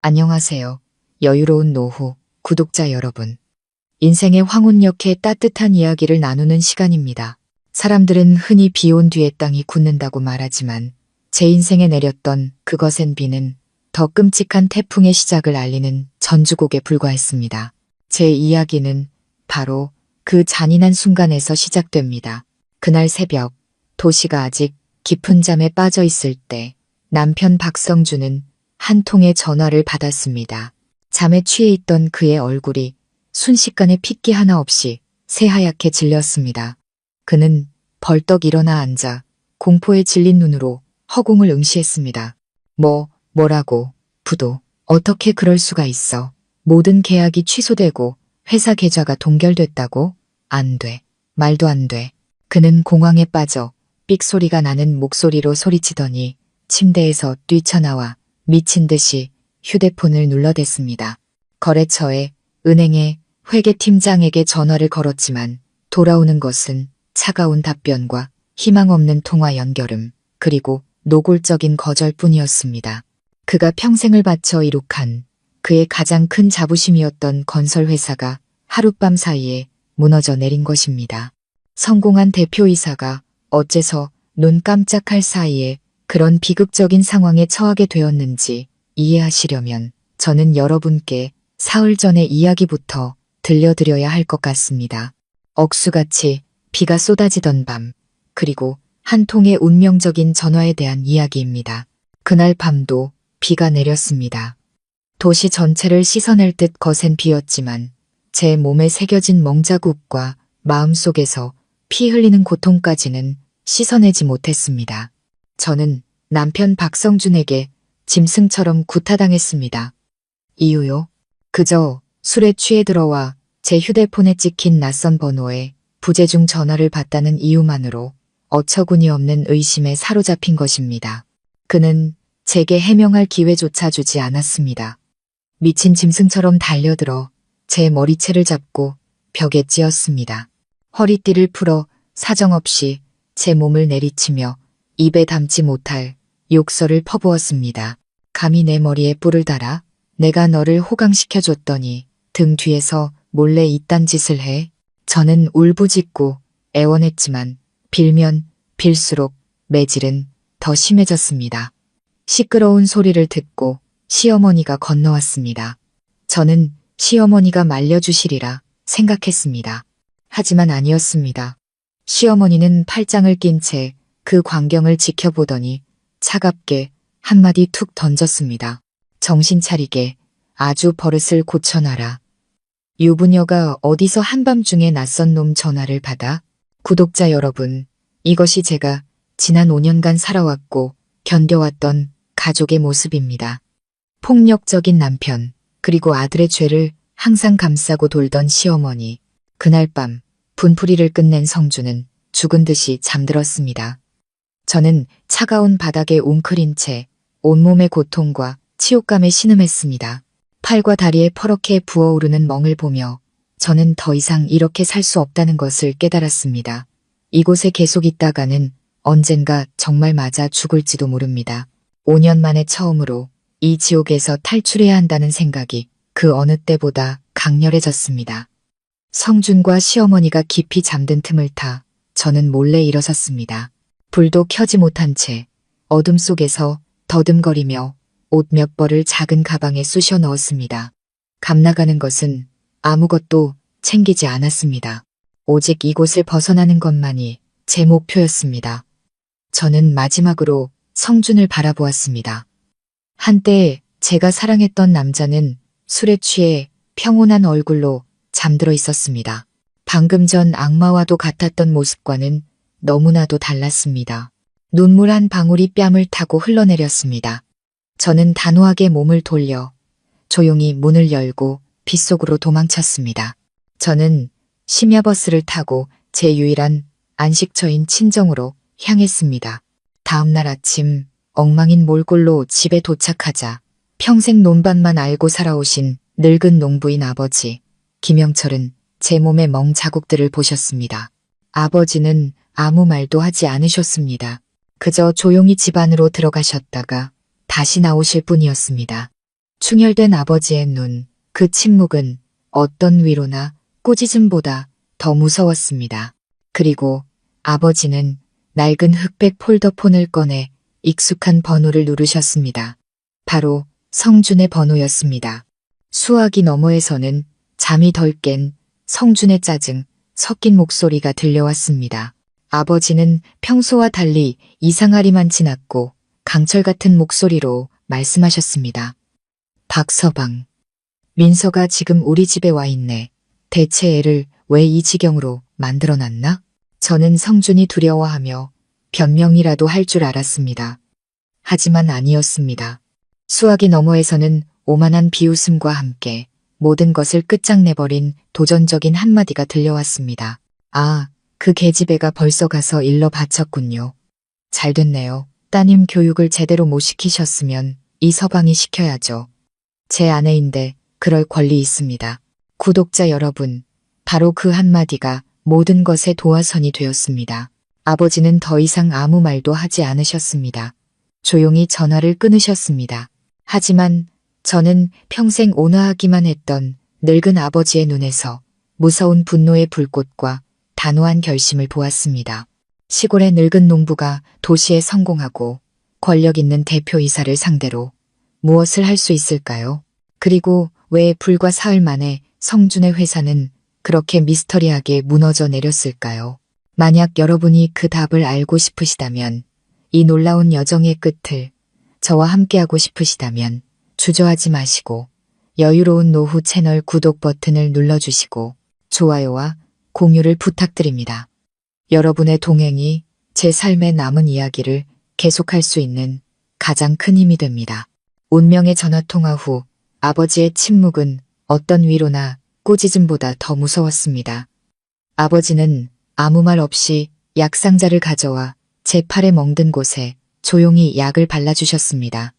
안녕하세요. 여유로운 노후, 구독자 여러분. 인생의 황혼역의 따뜻한 이야기를 나누는 시간입니다. 사람들은 흔히 비 온 뒤에 땅이 굳는다고 말하지만 제 인생에 내렸던 그것엔 비는 더 끔찍한 태풍의 시작을 알리는 전주곡에 불과했습니다. 제 이야기는 바로 그 잔인한 순간에서 시작됩니다. 그날 새벽, 도시가 아직 깊은 잠에 빠져 있을 때 남편 박성준은 한 통의 전화를 받았습니다. 잠에 취해 있던 그의 얼굴이 순식간에 핏기 하나 없이 새하얗게 질렸습니다. 그는 벌떡 일어나 앉아 공포에 질린 눈으로 허공을 응시했습니다. 뭐라고, 부도, 어떻게 그럴 수가 있어. 모든 계약이 취소되고 회사 계좌가 동결됐다고? 안 돼. 말도 안 돼. 그는 공황에 빠져 삑소리가 나는 목소리로 소리치더니 침대에서 뛰쳐나와 미친 듯이 휴대폰을 눌러댔습니다. 거래처에, 은행에, 회계팀장에게 전화를 걸었지만 돌아오는 것은 차가운 답변과 희망 없는 통화 연결음, 그리고 노골적인 거절뿐이었습니다. 그가 평생을 바쳐 이룩한 그의 가장 큰 자부심이었던 건설회사가 하룻밤 사이에 무너져 내린 것입니다. 성공한 대표이사가 어째서 눈 깜짝할 사이에 그런 비극적인 상황에 처하게 되었는지 이해하시려면 저는 여러분께 사흘 전의 이야기부터 들려드려야 할 것 같습니다. 억수같이 비가 쏟아지던 밤, 그리고 한 통의 운명적인 전화에 대한 이야기입니다. 그날 밤도 비가 내렸습니다. 도시 전체를 씻어낼 듯 거센 비였지만 제 몸에 새겨진 멍자국과 마음속에서 피 흘리는 고통까지는 씻어내지 못했습니다. 저는 남편 박성준에게 짐승처럼 구타당했습니다. 이유요? 그저 술에 취해 들어와 제 휴대폰에 찍힌 낯선 번호에 부재중 전화를 받다는 이유만으로 어처구니 없는 의심에 사로잡힌 것입니다. 그는 제게 해명할 기회조차 주지 않았습니다. 미친 짐승처럼 달려들어 제 머리채를 잡고 벽에 찧었습니다. 허리띠를 풀어 사정없이 제 몸을 내리치며 입에 담지 못할 욕설을 퍼부었습니다. 감히 내 머리에 뿔을 달아? 내가 너를 호강시켜줬더니 등 뒤에서 몰래 이딴 짓을 해? 저는 울부짖고 애원했지만 빌면 빌수록 매질은 더 심해졌습니다. 시끄러운 소리를 듣고 시어머니가 건너왔습니다. 저는 시어머니가 말려주시리라 생각했습니다. 하지만 아니었습니다. 시어머니는 팔짱을 낀 채 그 광경을 지켜보더니 차갑게 한마디 툭 던졌습니다. 정신 차리게, 아주 버릇을 고쳐놔라. 유부녀가 어디서 한밤중에 낯선 놈 전화를 받아? 구독자 여러분, 이것이 제가 지난 5년간 살아왔고 견뎌왔던 가족의 모습입니다. 폭력적인 남편, 그리고 아들의 죄를 항상 감싸고 돌던 시어머니. 그날 밤 분풀이를 끝낸 성주는 죽은 듯이 잠들었습니다. 저는 차가운 바닥에 웅크린 채 온몸의 고통과 치욕감에 신음했습니다. 팔과 다리에 퍼렇게 부어오르는 멍을 보며 저는 더 이상 이렇게 살 수 없다는 것을 깨달았습니다. 이곳에 계속 있다가는 언젠가 정말 맞아 죽을지도 모릅니다. 5년 만에 처음으로 이 지옥에서 탈출해야 한다는 생각이 그 어느 때보다 강렬해졌습니다. 성준과 시어머니가 깊이 잠든 틈을 타 저는 몰래 일어섰습니다. 불도 켜지 못한 채 어둠 속에서 더듬거리며 옷 몇 벌을 작은 가방에 쑤셔 넣었습니다. 감나가는 것은 아무것도 챙기지 않았습니다. 오직 이곳을 벗어나는 것만이 제 목표였습니다. 저는 마지막으로 성준을 바라보았습니다. 한때 제가 사랑했던 남자는 술에 취해 평온한 얼굴로 잠들어 있었습니다. 방금 전 악마와도 같았던 모습과는 너무나도 달랐습니다. 눈물 한 방울이 뺨을 타고 흘러내렸습니다. 저는 단호하게 몸을 돌려 조용히 문을 열고 빗속으로 도망쳤습니다. 저는 심야버스를 타고 제 유일한 안식처인 친정으로 향했습니다. 다음 날 아침 엉망인 몰골로 집에 도착하자 평생 논밭만 알고 살아오신 늙은 농부인 아버지 김영철은 제 몸의 멍 자국들을 보셨습니다. 아버지는 아무 말도 하지 않으셨습니다. 그저 조용히 집 안으로 들어가셨다가 다시 나오실 뿐이었습니다. 충혈된 아버지의 눈, 그 침묵은 어떤 위로나 꾸짖음보다 더 무서웠습니다. 그리고 아버지는 낡은 흑백 폴더폰을 꺼내 익숙한 번호를 누르셨습니다. 바로 성준의 번호였습니다. 수화기 너머에서는 잠이 덜 깬 성준의 짜증 섞인 목소리가 들려왔습니다. 아버지는 평소와 달리 이상하리만 지났고 강철 같은 목소리로 말씀하셨습니다. 박서방, 민서가 지금 우리 집에 와 있네. 대체 애를 왜 이 지경으로 만들어놨나? 저는 성준이 두려워하며 변명이라도 할 줄 알았습니다. 하지만 아니었습니다. 수화기 너머에서는 오만한 비웃음과 함께 모든 것을 끝장내버린 도전적인 한마디가 들려왔습니다. 아, 그 계집애가 벌써 가서 일러 바쳤군요. 잘 됐네요. 따님 교육을 제대로 못 시키셨으면 이 서방이 시켜야죠. 제 아내인데 그럴 권리 있습니다. 구독자 여러분, 바로 그 한마디가 모든 것의 도화선이 되었습니다. 아버지는 더 이상 아무 말도 하지 않으셨습니다. 조용히 전화를 끊으셨습니다. 하지만 저는 평생 온화하기만 했던 늙은 아버지의 눈에서 무서운 분노의 불꽃과 단호한 결심을 보았습니다. 시골의 늙은 농부가 도시에 성공하고 권력 있는 대표이사를 상대로 무엇을 할 수 있을까요? 그리고 왜 불과 사흘 만에 성준의 회사는 그렇게 미스터리하게 무너져 내렸을까요? 만약 여러분이 그 답을 알고 싶으시다면, 이 놀라운 여정의 끝을 저와 함께하고 싶으시다면 주저하지 마시고 여유로운 노후 채널 구독 버튼을 눌러주시고 좋아요와 공유를 부탁드립니다. 여러분의 동행이 제 삶의 남은 이야기를 계속할 수 있는 가장 큰 힘이 됩니다. 운명의 전화통화 후 아버지의 침묵은 어떤 위로나 꾸짖음보다 더 무서웠습니다. 아버지는 아무 말 없이 약상자를 가져와 제 팔에 멍든 곳에 조용히 약을 발라주셨습니다.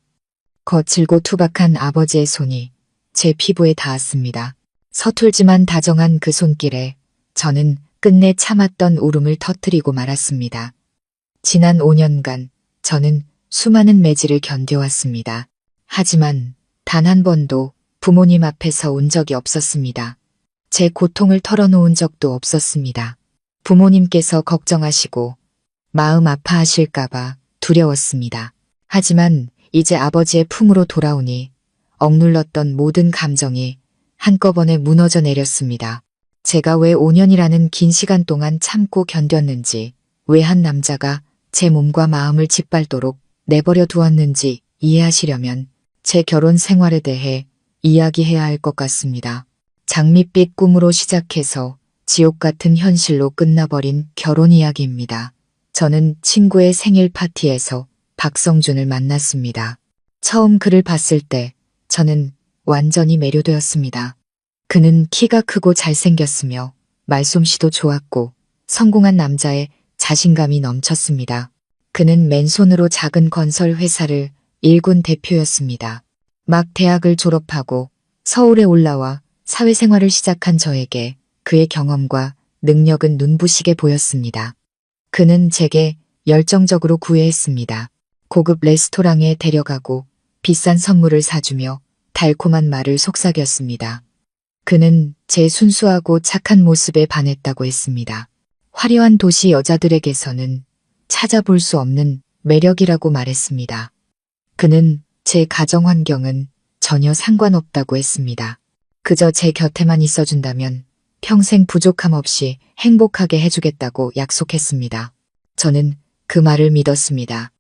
거칠고 투박한 아버지의 손이 제 피부에 닿았습니다. 서툴지만 다정한 그 손길에 저는 끝내 참았던 울음을 터뜨리고 말았습니다. 지난 5년간 저는 수많은 매질을 견뎌왔습니다. 하지만 단 한 번도 부모님 앞에서 운 적이 없었습니다. 제 고통을 털어놓은 적도 없었습니다. 부모님께서 걱정하시고 마음 아파하실까봐 두려웠습니다. 하지만 이제 아버지의 품으로 돌아오니 억눌렀던 모든 감정이 한꺼번에 무너져 내렸습니다. 제가 왜 5년이라는 긴 시간 동안 참고 견뎠는지, 왜 한 남자가 제 몸과 마음을 짓밟도록 내버려 두었는지 이해하시려면 제 결혼 생활에 대해 이야기해야 할 것 같습니다. 장밋빛 꿈으로 시작해서 지옥 같은 현실로 끝나버린 결혼 이야기입니다. 저는 친구의 생일 파티에서 박성준을 만났습니다. 처음 그를 봤을 때 저는 완전히 매료되었습니다. 그는 키가 크고 잘생겼으며 말솜씨도 좋았고 성공한 남자의 자신감이 넘쳤습니다. 그는 맨손으로 작은 건설 회사를 일군 대표였습니다. 막 대학을 졸업하고 서울에 올라와 사회생활을 시작한 저에게 그의 경험과 능력은 눈부시게 보였습니다. 그는 제게 열정적으로 구애했습니다. 고급 레스토랑에 데려가고 비싼 선물을 사주며 달콤한 말을 속삭였습니다. 그는 제 순수하고 착한 모습에 반했다고 했습니다. 화려한 도시 여자들에게서는 찾아볼 수 없는 매력이라고 말했습니다. 그는 제 가정 환경은 전혀 상관없다고 했습니다. 그저 제 곁에만 있어준다면 평생 부족함 없이 행복하게 해주겠다고 약속했습니다. 저는 그 말을 믿었습니다.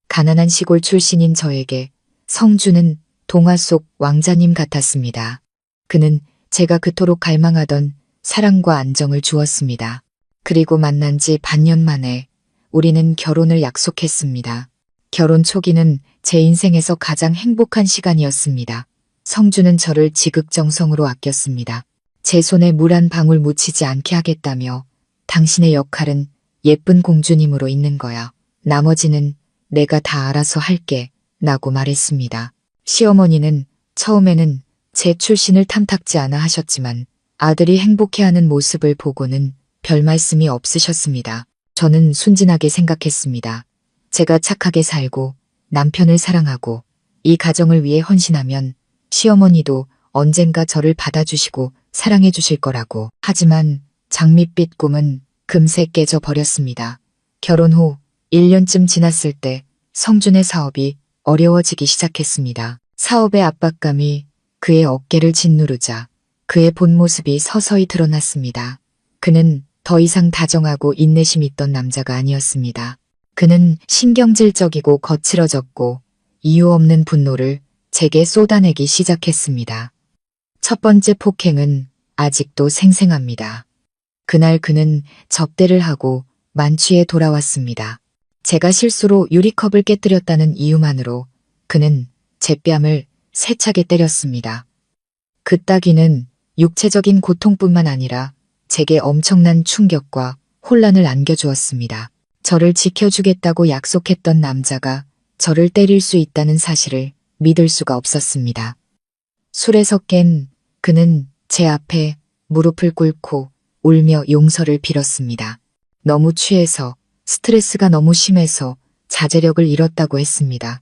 가난한 시골 출신인 저에게 성준은 동화 속 왕자님 같았습니다. 그는 제가 그토록 갈망하던 사랑과 안정을 주었습니다. 그리고 만난 지 반년 만에 우리는 결혼을 약속했습니다. 결혼 초기는 제 인생에서 가장 행복한 시간이었습니다. 성준은 저를 지극정성으로 아꼈습니다. 제 손에 물 한 방울 묻히지 않게 하겠다며 당신의 역할은 예쁜 공주님으로 있는 거야. 나머지는 내가 다 알아서 할게 라고 말했습니다. 시어머니는 처음에는 제 출신을 탐탁지 않아 하셨지만 아들이 행복해하는 모습을 보고는 별 말씀이 없으셨습니다. 저는 순진하게 생각했습니다. 제가 착하게 살고 남편을 사랑하고 이 가정을 위해 헌신하면 시어머니도 언젠가 저를 받아주시고 사랑해 주실 거라고. 하지만 장밋빛 꿈은 금세 깨져 버렸습니다. 결혼 후 1년쯤 지났을 때 성준의 사업이 어려워지기 시작했습니다. 사업의 압박감이 그의 어깨를 짓누르자 그의 본 모습이 서서히 드러났습니다. 그는 더 이상 다정하고 인내심 있던 남자가 아니었습니다. 그는 신경질적이고 거칠어졌고 이유 없는 분노를 제게 쏟아내기 시작했습니다. 첫 번째 폭행은 아직도 생생합니다. 그날 그는 접대를 하고 만취해 돌아왔습니다. 제가 실수로 유리컵을 깨뜨렸다는 이유만으로 그는 제 뺨을 세차게 때렸습니다. 그 따귀는 육체적인 고통뿐만 아니라 제게 엄청난 충격과 혼란을 안겨주었습니다. 저를 지켜주겠다고 약속했던 남자가 저를 때릴 수 있다는 사실을 믿을 수가 없었습니다. 술에서 깬 그는 제 앞에 무릎을 꿇고 울며 용서를 빌었습니다. 너무 취해서 스트레스가 너무 심해서 자제력을 잃었다고 했습니다.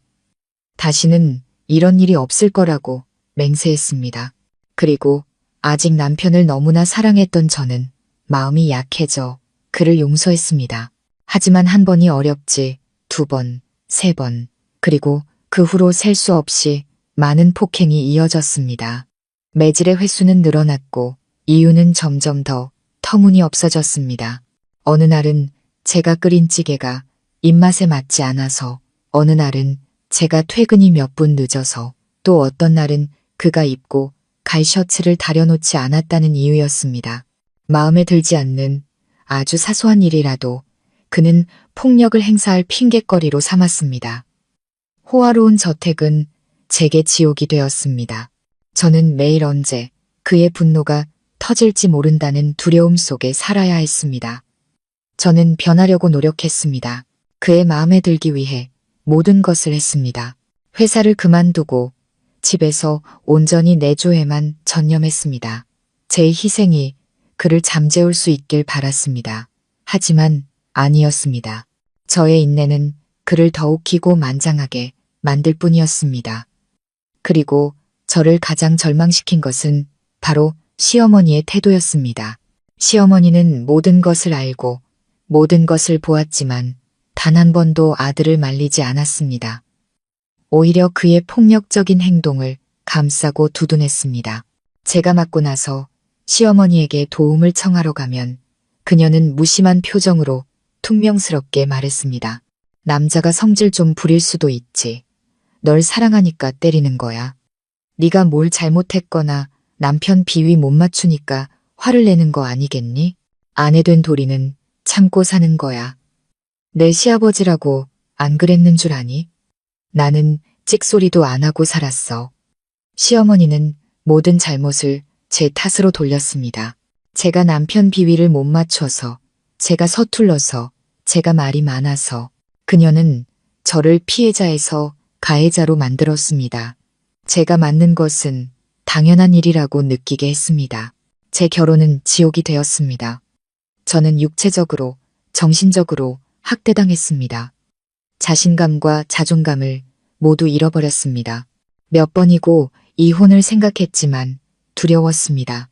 다시는 이런 일이 없을 거라고 맹세했습니다. 그리고 아직 남편을 너무나 사랑했던 저는 마음이 약해져 그를 용서했습니다. 하지만 한 번이 어렵지 2번, 3번, 그리고 그 후로 셀 수 없이 많은 폭행이 이어졌습니다. 매질의 횟수는 늘어났고 이유는 점점 더 터무니없어졌습니다. 어느 날은 제가 끓인 찌개가 입맛에 맞지 않아서, 어느 날은 제가 퇴근이 몇 분 늦어서, 또 어떤 날은 그가 입고 갈 셔츠를 다려놓지 않았다는 이유였습니다. 마음에 들지 않는 아주 사소한 일이라도 그는 폭력을 행사할 핑곗거리로 삼았습니다. 호화로운 저택은 제게 지옥이 되었습니다. 저는 매일 언제 그의 분노가 터질지 모른다는 두려움 속에 살아야 했습니다. 저는 변하려고 노력했습니다. 그의 마음에 들기 위해 모든 것을 했습니다. 회사를 그만두고 집에서 온전히 내조에만 전념했습니다. 제 희생이 그를 잠재울 수 있길 바랐습니다. 하지만 아니었습니다. 저의 인내는 그를 더욱 기고만장하게 만들 뿐이었습니다. 그리고 저를 가장 절망시킨 것은 바로 시어머니의 태도였습니다. 시어머니는 모든 것을 알고 모든 것을 보았지만 단 한 번도 아들을 말리지 않았습니다. 오히려 그의 폭력적인 행동을 감싸고 두둔했습니다. 제가 맞고 나서 시어머니에게 도움을 청하러 가면 그녀는 무심한 표정으로 퉁명스럽게 말했습니다. 남자가 성질 좀 부릴 수도 있지. 널 사랑하니까 때리는 거야. 네가 뭘 잘못했거나 남편 비위 못 맞추니까 화를 내는 거 아니겠니? 아내 된 도리는 참고 사는 거야. 내 시아버지라고 안 그랬는 줄 아니? 나는 찍소리도 안 하고 살았어. 시어머니는 모든 잘못을 제 탓으로 돌렸습니다. 제가 남편 비위를 못 맞춰서, 제가 서툴러서, 제가 말이 많아서. 그녀는 저를 피해자에서 가해자로 만들었습니다. 제가 맞는 것은 당연한 일이라고 느끼게 했습니다. 제 결혼은 지옥이 되었습니다. 저는 육체적으로, 정신적으로 학대당했습니다. 자신감과 자존감을 모두 잃어버렸습니다. 몇 번이고 이혼을 생각했지만 두려웠습니다.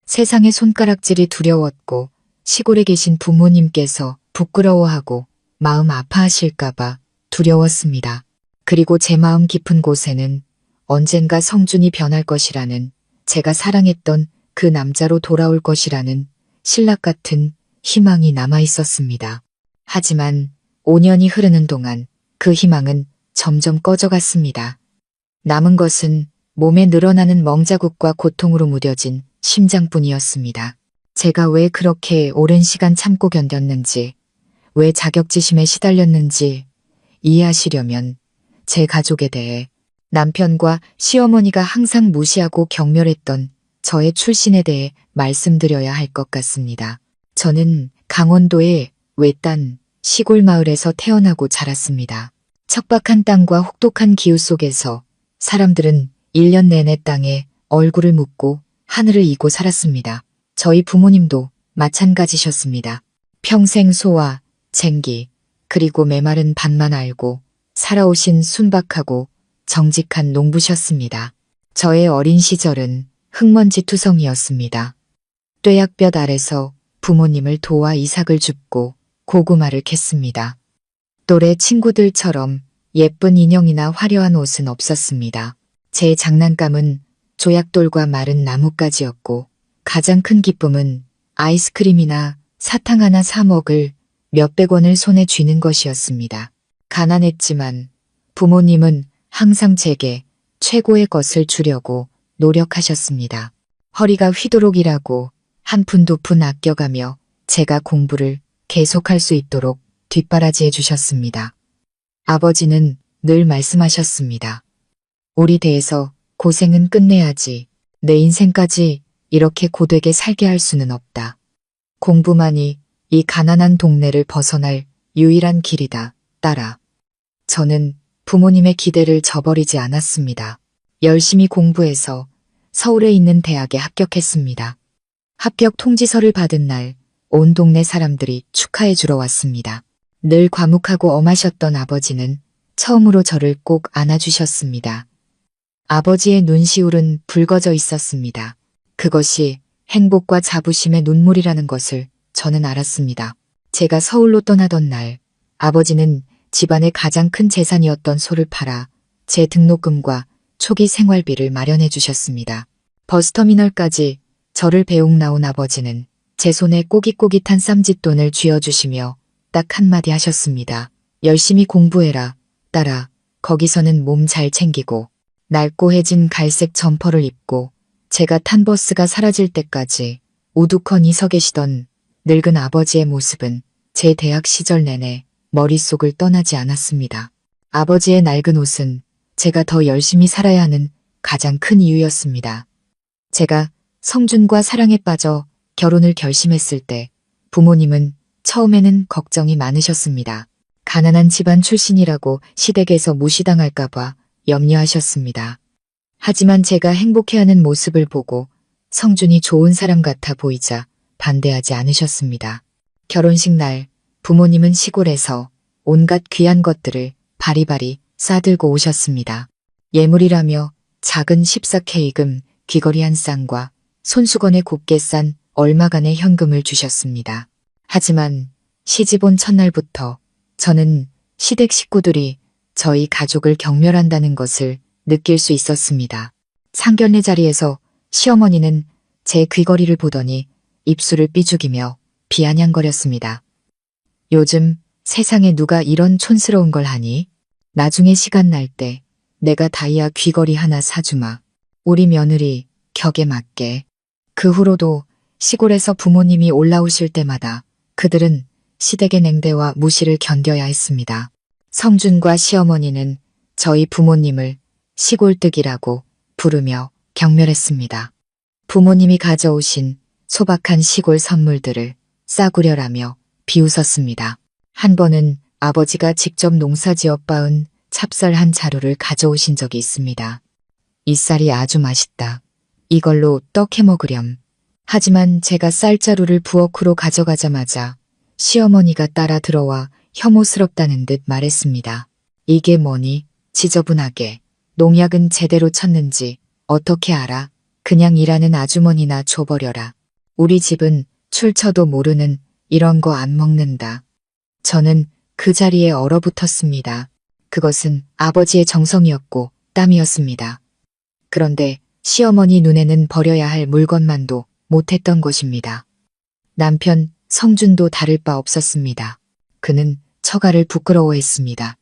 세상의 손가락질이 두려웠고 시골에 계신 부모님께서 부끄러워하고 마음 아파하실까봐 두려웠습니다. 그리고 제 마음 깊은 곳에는 언젠가 성준이 변할 것이라는, 제가 사랑했던 그 남자로 돌아올 것이라는 신락 같은 희망이 남아 있었습니다. 하지만 5년이 흐르는 동안 그 희망은 점점 꺼져갔습니다. 남은 것은 몸에 늘어나는 멍자국과 고통으로 무뎌진 심장뿐이었습니다. 제가 왜 그렇게 오랜 시간 참고 견뎠는지, 왜 자격지심에 시달렸는지 이해하시려면 제 가족에 대해, 남편과 시어머니가 항상 무시하고 경멸했던 저의 출신에 대해 말씀드려야 할 것 같습니다. 저는 강원도의 외딴 시골 마을에서 태어나고 자랐습니다. 척박한 땅과 혹독한 기후 속에서 사람들은 1년 내내 땅에 얼굴을 묻고 하늘을 이고 살았습니다. 저희 부모님도 마찬가지셨습니다. 평생 소와 쟁기, 그리고 메마른 밭만 알고 살아오신 순박하고 정직한 농부셨습니다. 저의 어린 시절은 흙먼지투성이었습니다. 뙤약볕 아래서 부모님을 도와 이삭을 줍고 고구마를 캤습니다. 또래 친구들처럼 예쁜 인형이나 화려한 옷은 없었습니다. 제 장난감은 조약돌과 마른 나뭇가지였고 가장 큰 기쁨은 아이스크림이나 사탕 하나 사 먹을 몇백 원을 손에 쥐는 것이었습니다. 가난했지만 부모님은 항상 제게 최고의 것을 주려고 노력하셨습니다. 허리가 휘도록 일하고 한 푼 두 푼 아껴가며 제가 공부를 계속할 수 있도록 뒷바라지해 주셨습니다. 아버지는 늘 말씀하셨습니다. 우리 대에서 고생은 끝내야지. 내 인생까지 이렇게 고되게 살게 할 수는 없다. 공부만이 이 가난한 동네를 벗어날 유일한 길이다. 딸아. 저는 부모님의 기대를 저버리지 않았습니다. 열심히 공부해서 서울에 있는 대학에 합격했습니다. 합격 통지서를 받은 날 온 동네 사람들이 축하해 주러 왔습니다. 늘 과묵하고 엄하셨던 아버지는 처음으로 저를 꼭 안아주셨습니다. 아버지의 눈시울은 붉어져 있었습니다. 그것이 행복과 자부심의 눈물이라는 것을 저는 알았습니다. 제가 서울로 떠나던 날 아버지는 집안의 가장 큰 재산이었던 소를 팔아 제 등록금과 초기 생활비를 마련해 주셨습니다. 버스터미널까지 저를 배웅 나온 아버지는 제 손에 꼬깃꼬깃한 쌈짓돈을 쥐어주시며 딱 한마디 하셨습니다. 열심히 공부해라, 딸아. 거기서는 몸 잘 챙기고 낡고해진 갈색 점퍼를 입고 제가 탄 버스가 사라질 때까지 우두커니 서 계시던 늙은 아버지의 모습은 제 대학 시절 내내 머릿속을 떠나지 않았습니다. 아버지의 낡은 옷은 제가 더 열심히 살아야 하는 가장 큰 이유였습니다. 제가 성준과 사랑에 빠져 결혼을 결심했을 때 부모님은 처음에는 걱정이 많으셨습니다. 가난한 집안 출신이라고 시댁에서 무시당할까봐 염려하셨습니다. 하지만 제가 행복해하는 모습을 보고 성준이 좋은 사람 같아 보이자 반대하지 않으셨습니다. 결혼식 날 부모님은 시골에서 온갖 귀한 것들을 바리바리 싸들고 오셨습니다. 예물이라며 작은 14K금 귀걸이 한 쌍과 손수건에 곱게 싼 얼마간의 현금을 주셨습니다. 하지만 시집 온 첫날부터 저는 시댁 식구들이 저희 가족을 경멸한다는 것을 느낄 수 있었습니다. 상견례 자리에서 시어머니는 제 귀걸이를 보더니 입술을 삐죽이며 비아냥거렸습니다. 요즘 세상에 누가 이런 촌스러운 걸 하니? 나중에 시간 날 때 내가 다이아 귀걸이 하나 사주마. 우리 며느리 격에 맞게. 그 후로도 시골에서 부모님이 올라오실 때마다 그들은 시댁의 냉대와 무시를 견뎌야 했습니다. 성준과 시어머니는 저희 부모님을 시골뜨기라고 부르며 경멸했습니다. 부모님이 가져오신 소박한 시골 선물들을 싸구려라며 비웃었습니다. 한 번은 아버지가 직접 농사지어 빻은 찹쌀 한 자루를 가져오신 적이 있습니다. 이 쌀이 아주 맛있다. 이걸로 떡 해먹으렴. 하지만 제가 쌀자루를 부엌으로 가져가자마자 시어머니가 따라 들어와 혐오스럽다는 듯 말했습니다. 이게 뭐니? 지저분하게. 농약은 제대로 쳤는지 어떻게 알아? 그냥 일하는 아주머니나 줘버려라. 우리 집은 출처도 모르는 이런 거 안 먹는다. 저는 그 자리에 얼어붙었습니다. 그것은 아버지의 정성이었고 땀이었습니다. 그런데 시어머니 눈에는 버려야 할 물건만도 못했던 것입니다. 남편 성준도 다를 바 없었습니다. 그는 처가를 부끄러워했습니다.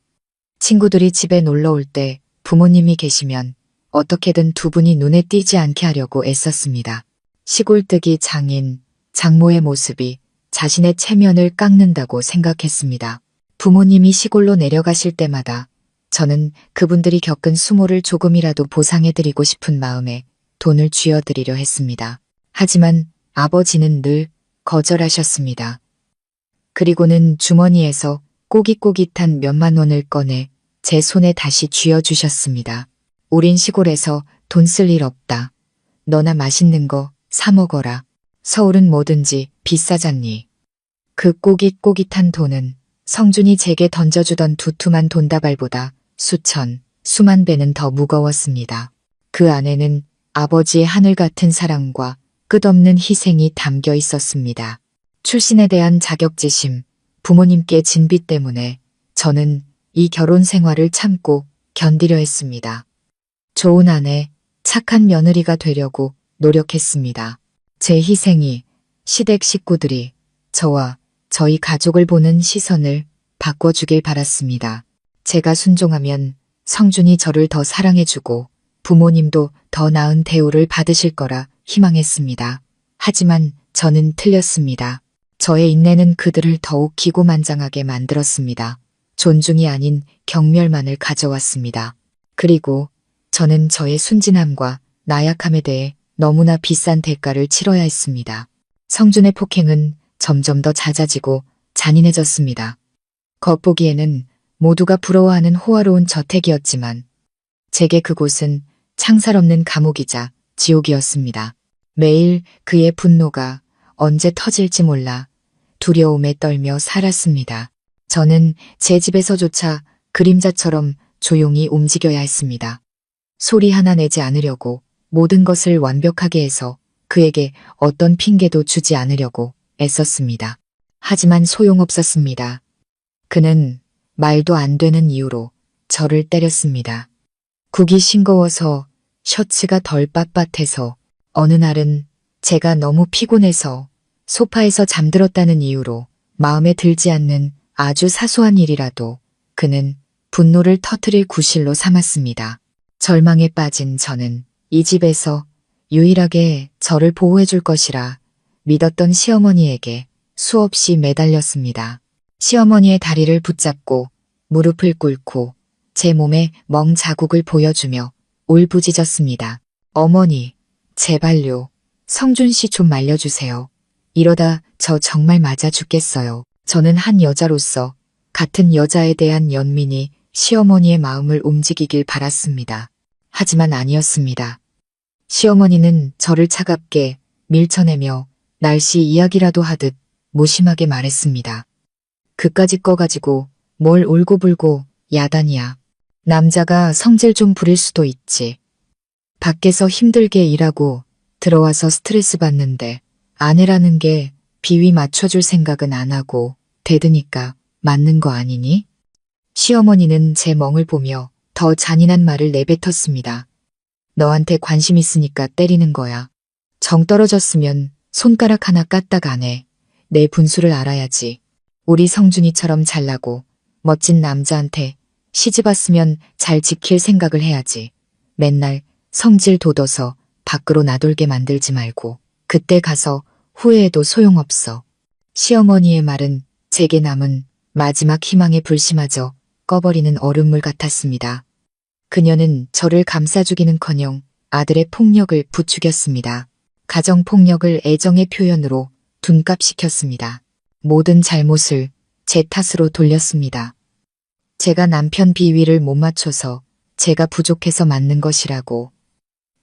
친구들이 집에 놀러 올 때 부모님이 계시면 어떻게든 두 분이 눈에 띄지 않게 하려고 애썼습니다. 시골뜨기 장인, 장모의 모습이 자신의 체면을 깎는다고 생각했습니다. 부모님이 시골로 내려가실 때마다 저는 그분들이 겪은 수모를 조금이라도 보상해드리고 싶은 마음에 돈을 쥐어드리려 했습니다. 하지만 아버지는 늘 거절하셨습니다. 그리고는 주머니에서 꼬깃꼬깃한 몇만 원을 꺼내 제 손에 다시 쥐어주셨습니다. 우린 시골에서 돈 쓸 일 없다. 너나 맛있는 거 사 먹어라. 서울은 뭐든지 비싸잖니. 그 꼬깃꼬깃한 돈은 성준이 제게 던져주던 두툼한 돈다발보다 수천, 수만 배는 더 무거웠습니다. 그 안에는 아버지의 하늘 같은 사랑과 끝없는 희생이 담겨 있었습니다. 출신에 대한 자격지심, 부모님께 진 빚 때문에 저는 이 결혼 생활을 참고 견디려 했습니다. 좋은 아내, 착한 며느리가 되려고 노력했습니다. 제 희생이 시댁 식구들이 저와 저희 가족을 보는 시선을 바꿔주길 바랐습니다. 제가 순종하면 성준이 저를 더 사랑해주고 부모님도 더 나은 대우를 받으실 거라 희망했습니다. 하지만 저는 틀렸습니다. 저의 인내는 그들을 더욱 기고만장하게 만들었습니다. 존중이 아닌 경멸만을 가져왔습니다. 그리고 저는 저의 순진함과 나약함에 대해 너무나 비싼 대가를 치러야 했습니다. 성준의 폭행은 점점 더 잦아지고 잔인해졌습니다. 겉보기에는 모두가 부러워하는 호화로운 저택이었지만 제게 그곳은 창살 없는 감옥이자 지옥이었습니다. 매일 그의 분노가 언제 터질지 몰라 두려움에 떨며 살았습니다. 저는 제 집에서조차 그림자처럼 조용히 움직여야 했습니다. 소리 하나 내지 않으려고 모든 것을 완벽하게 해서 그에게 어떤 핑계도 주지 않으려고 애썼습니다. 하지만 소용없었습니다. 그는 말도 안 되는 이유로 저를 때렸습니다. 국이 싱거워서 셔츠가 덜 빳빳해서 어느 날은 제가 너무 피곤해서 소파에서 잠들었다는 이유로 마음에 들지 않는 아주 사소한 일이라도 그는 분노를 터뜨릴 구실로 삼았습니다. 절망에 빠진 저는 이 집에서 유일하게 저를 보호해 줄 것이라 믿었던 시어머니에게 수없이 매달렸습니다. 시어머니의 다리를 붙잡고 무릎을 꿇고 제 몸에 멍 자국을 보여주며 울부짖었습니다. 어머니, 제발요. 성준 씨 좀 말려주세요. 이러다 저 정말 맞아 죽겠어요. 저는 한 여자로서 같은 여자에 대한 연민이 시어머니의 마음을 움직이길 바랐습니다. 하지만 아니었습니다. 시어머니는 저를 차갑게 밀쳐내며 날씨 이야기라도 하듯 무심하게 말했습니다. 그까짓 거 가지고 뭘 울고불고 야단이야. 남자가 성질 좀 부릴 수도 있지. 밖에서 힘들게 일하고 들어와서 스트레스 받는데 아내라는 게 비위 맞춰줄 생각은 안 하고 대드니까 맞는 거 아니니? 시어머니는 제 멍을 보며 더 잔인한 말을 내뱉었습니다. 너한테 관심 있으니까 때리는 거야. 정 떨어졌으면 손가락 하나 까딱 안 해. 내 분수를 알아야지. 우리 성준이처럼 잘나고 멋진 남자한테 시집 왔으면 잘 지킬 생각을 해야지. 맨날 성질 돋워서 밖으로 나돌게 만들지 말고 그때 가서 후회해도 소용없어. 시어머니의 말은 제게 남은 마지막 희망의 불씨마저 꺼버리는 얼음물 같았습니다. 그녀는 저를 감싸주기는커녕 아들의 폭력을 부추겼습니다. 가정폭력을 애정의 표현으로 둔갑시켰습니다. 모든 잘못을 제 탓으로 돌렸습니다. 제가 남편 비위를 못 맞춰서 제가 부족해서 맞는 것이라고.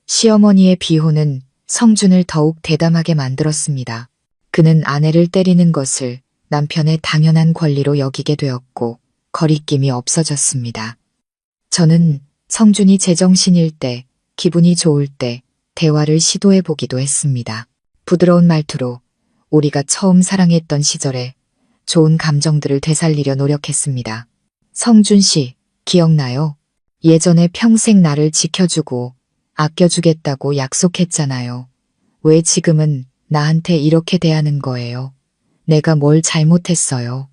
시어머니의 비호는 성준을 더욱 대담하게 만들었습니다. 그는 아내를 때리는 것을 남편의 당연한 권리로 여기게 되었고 거리낌이 없어졌습니다. 저는 성준이 제정신일 때, 기분이 좋을 때 대화를 시도해 보기도 했습니다. 부드러운 말투로 우리가 처음 사랑했던 시절에 좋은 감정들을 되살리려 노력했습니다. 성준 씨, 기억나요? 예전에 평생 나를 지켜주고 아껴주겠다고 약속했잖아요. 왜 지금은 나한테 이렇게 대하는 거예요? 내가 뭘 잘못했어요?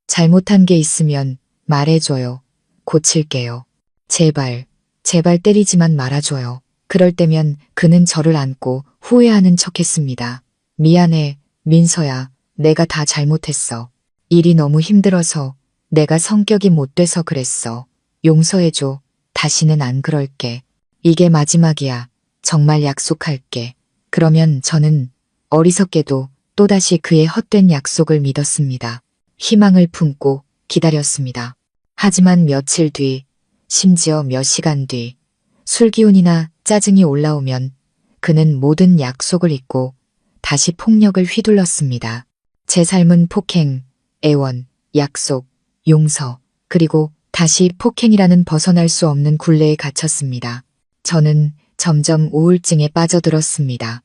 잘못한 게 있으면 말해줘요. 고칠게요. 제발, 제발 때리지만 말아줘요. 그럴 때면 그는 저를 안고 후회하는 척했습니다. 미안해, 민서야. 내가 다 잘못했어. 일이 너무 힘들어서 내가 성격이 못 돼서 그랬어. 용서해줘. 다시는 안 그럴게. 이게 마지막이야. 정말 약속할게. 그러면 저는 어리석게도 또다시 그의 헛된 약속을 믿었습니다. 희망을 품고 기다렸습니다. 하지만 며칠 뒤, 심지어 몇 시간 뒤, 술기운이나 짜증이 올라오면 그는 모든 약속을 잊고 다시 폭력을 휘둘렀습니다. 제 삶은 폭행, 애원, 약속, 용서, 그리고 다시 폭행이라는 벗어날 수 없는 굴레에 갇혔습니다. 저는 점점 우울증에 빠져들었습니다.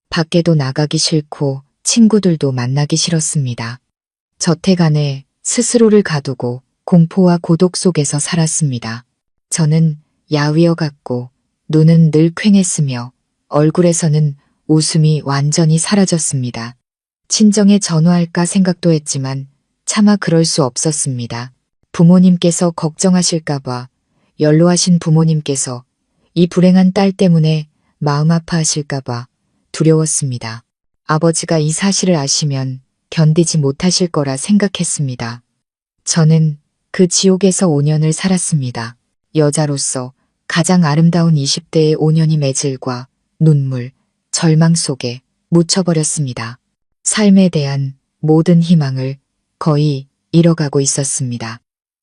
밖에도 나가기 싫고 친구들도 만나기 싫었습니다. 저택 안에 스스로를 가두고 공포와 고독 속에서 살았습니다. 저는 야위어 같고 눈은 늘 퀭했으며 얼굴에서는 웃음이 완전히 사라졌습니다. 친정에 전화할까 생각도 했지만 차마 그럴 수 없었습니다. 부모님께서 걱정하실까봐, 연로하신 부모님께서 이 불행한 딸 때문에 마음 아파하실까봐 두려웠습니다. 아버지가 이 사실을 아시면 견디지 못하실 거라 생각했습니다. 저는 그 지옥에서 5년을 살았습니다. 여자로서 가장 아름다운 20대의 5년이 매질과 눈물, 절망 속에 묻혀버렸습니다. 삶에 대한 모든 희망을 거의 잃어가고 있었습니다.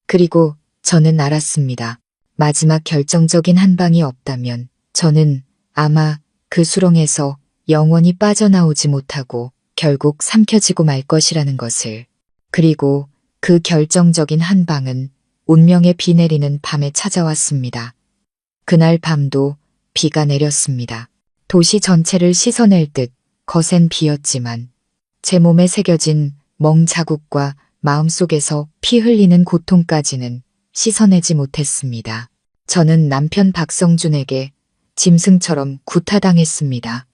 그리고 저는 알았습니다. 마지막 결정적인 한 방이 없다면 저는 아마 그 수렁에서 영원히 빠져나오지 못하고 결국 삼켜지고 말 것이라는 것을. 그리고 그 결정적인 한 방은 운명의 비 내리는 밤에 찾아왔습니다. 그날 밤도 비가 내렸습니다. 도시 전체를 씻어낼 듯 거센 비였지만 제 몸에 새겨진 멍 자국과 마음속에서 피 흘리는 고통까지는 씻어내지 못했습니다. 저는 남편 박성준에게 짐승처럼 구타당했습니다.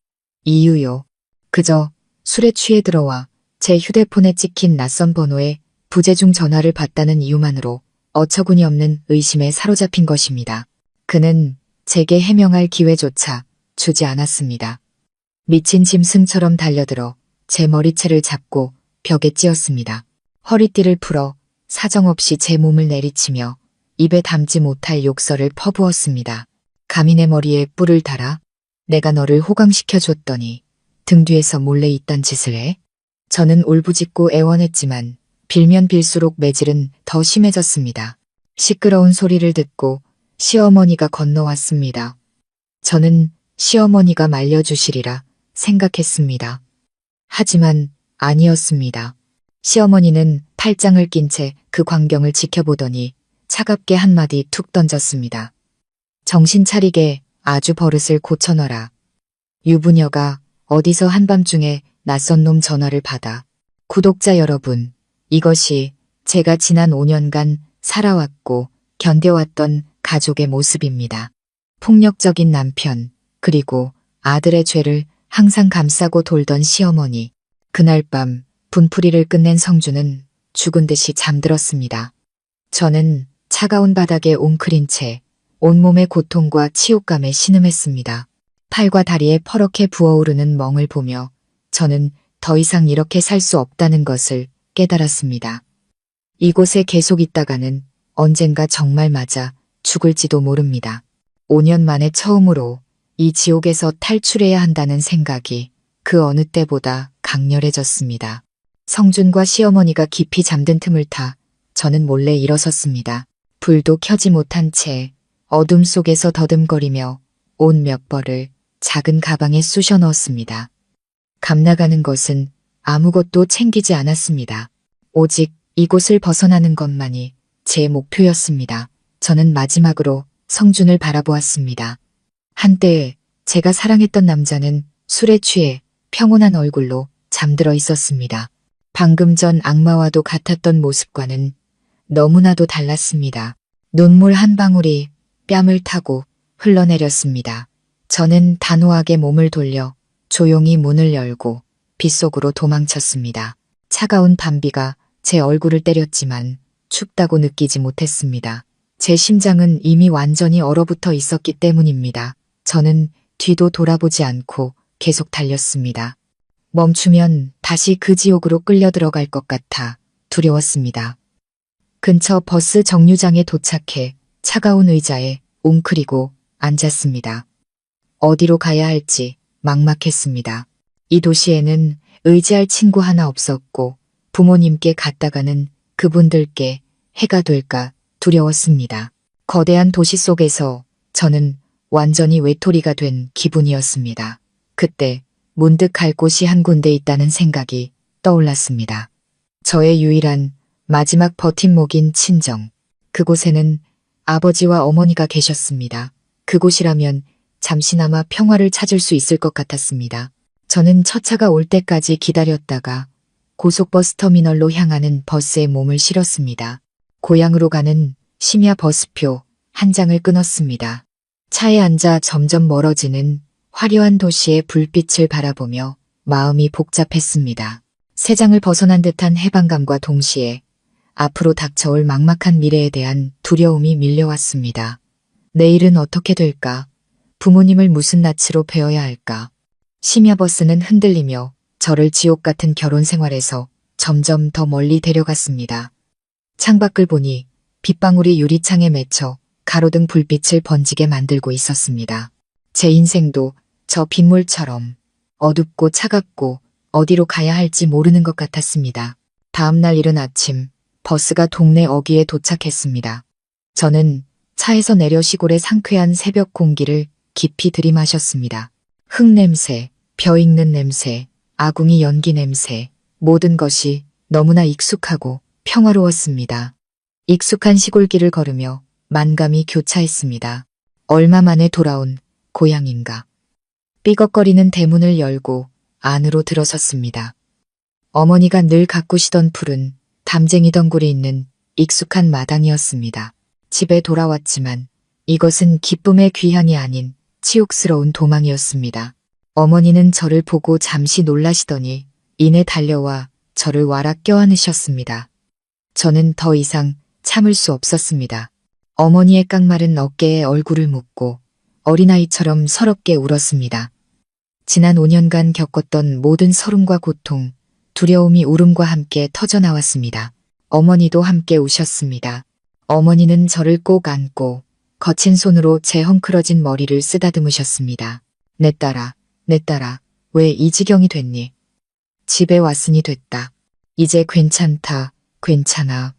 이유요. 그저 술에 취해 들어와 제 휴대폰에 찍힌 낯선 번호에 부재중 전화를 받다는 이유만으로 어처구니 없는 의심에 사로잡힌 것입니다. 그는 제게 해명할 기회조차 주지 않았습니다. 미친 짐승처럼 달려들어 제 머리채를 잡고 벽에 찧었습니다. 허리띠를 풀어 사정없이 제 몸을 내리치며 입에 담지 못할 욕설을 퍼부었습니다. 감히 내 머리에 뿔을 달아 내가 너를 호강시켜줬더니 등 뒤에서 몰래 이딴 짓을 해? 저는 울부짖고 애원했지만 빌면 빌수록 매질은 더 심해졌습니다. 시끄러운 소리를 듣고 시어머니가 건너왔습니다. 저는 시어머니가 말려주시리라 생각했습니다. 하지만 아니었습니다. 시어머니는 팔짱을 낀 채 그 광경을 지켜보더니 차갑게 한마디 툭 던졌습니다. 정신 차리게 아주 버릇을 고쳐놔라. 유부녀가 어디서 한밤중에 낯선 놈 전화를 받아. 구독자 여러분, 이것이 제가 지난 5년간 살아왔고 견뎌왔던 가족의 모습입니다. 폭력적인 남편, 그리고 아들의 죄를 항상 감싸고 돌던 시어머니. 그날 밤 분풀이를 끝낸 성주는 죽은 듯이 잠들었습니다. 저는 차가운 바닥에 웅크린 채 온몸의 고통과 치욕감에 신음했습니다. 팔과 다리에 퍼렇게 부어오르는 멍을 보며 저는 더 이상 이렇게 살 수 없다는 것을 깨달았습니다. 이곳에 계속 있다가는 언젠가 정말 맞아 죽을지도 모릅니다. 5년 만에 처음으로 이 지옥에서 탈출해야 한다는 생각이 그 어느 때보다 강렬해졌습니다. 성준과 시어머니가 깊이 잠든 틈을 타 저는 몰래 일어섰습니다. 불도 켜지 못한 채 어둠 속에서 더듬거리며 옷 몇 벌을 작은 가방에 쑤셔 넣었습니다. 감나가는 것은 아무것도 챙기지 않았습니다. 오직 이곳을 벗어나는 것만이 제 목표였습니다. 저는 마지막으로 성준을 바라보았습니다. 한때 제가 사랑했던 남자는 술에 취해 평온한 얼굴로 잠들어 있었습니다. 방금 전 악마와도 같았던 모습과는 너무나도 달랐습니다. 눈물 한 방울이 뺨을 타고 흘러내렸습니다. 저는 단호하게 몸을 돌려 조용히 문을 열고 빗속으로 도망쳤습니다. 차가운 밤비가 제 얼굴을 때렸지만 춥다고 느끼지 못했습니다. 제 심장은 이미 완전히 얼어붙어 있었기 때문입니다. 저는 뒤도 돌아보지 않고 계속 달렸습니다. 멈추면 다시 그 지옥으로 끌려 들어갈 것 같아 두려웠습니다. 근처 버스 정류장에 도착해 차가운 의자에 웅크리고 앉았습니다. 어디로 가야 할지 막막했습니다. 이 도시에는 의지할 친구 하나 없었고 부모님께 갔다가는 그분들께 해가 될까 두려웠습니다. 거대한 도시 속에서 저는 완전히 외톨이가 된 기분이었습니다. 그때 문득 갈 곳이 한 군데 있다는 생각이 떠올랐습니다. 저의 유일한 마지막 버팀목인 친정. 그곳에는 아버지와 어머니가 계셨습니다. 그곳이라면 잠시나마 평화를 찾을 수 있을 것 같았습니다. 저는 첫 차가 올 때까지 기다렸다가 고속버스 터미널로 향하는 버스에 몸을 실었습니다. 고향으로 가는 심야 버스표 한 장을 끊었습니다. 차에 앉아 점점 멀어지는 화려한 도시의 불빛을 바라보며 마음이 복잡했습니다. 세상을 벗어난 듯한 해방감과 동시에 앞으로 닥쳐올 막막한 미래에 대한 두려움이 밀려왔습니다. 내일은 어떻게 될까? 부모님을 무슨 낯으로 뵈어야 할까? 심야 버스는 흔들리며 저를 지옥 같은 결혼 생활에서 점점 더 멀리 데려갔습니다. 창밖을 보니 빗방울이 유리창에 맺혀 가로등 불빛을 번지게 만들고 있었습니다. 제 인생도 저 빗물처럼 어둡고 차갑고 어디로 가야 할지 모르는 것 같았습니다. 다음 날 이른 아침 버스가 동네 어귀에 도착했습니다. 저는 차에서 내려 시골의 상쾌한 새벽 공기를 깊이 들이마셨습니다. 흙냄새, 벼 익는 냄새, 아궁이 연기 냄새, 모든 것이 너무나 익숙하고 평화로웠습니다. 익숙한 시골길을 걸으며 만감이 교차했습니다. 얼마 만에 돌아온 고향인가. 삐걱거리는 대문을 열고 안으로 들어섰습니다. 어머니가 늘 가꾸시던 푸른 담쟁이 덩굴이 있는 익숙한 마당이었습니다. 집에 돌아왔지만 이것은 기쁨의 귀향이 아닌 치욕스러운 도망이었습니다. 어머니는 저를 보고 잠시 놀라시더니 이내 달려와 저를 와락 껴안으셨습니다. 저는 더 이상 참을 수 없었습니다. 어머니의 깡마른 어깨에 얼굴을 묻고 어린아이처럼 서럽게 울었습니다. 지난 5년간 겪었던 모든 서름과 고통, 두려움이 울음과 함께 터져나왔습니다. 어머니도 함께 우셨습니다. 어머니는 저를 꼭 안고 거친 손으로 제 헝클어진 머리를 쓰다듬으셨습니다. 내 딸아, 왜 이 지경이 됐니? 집에 왔으니 됐다. 이제 괜찮다, 괜찮아.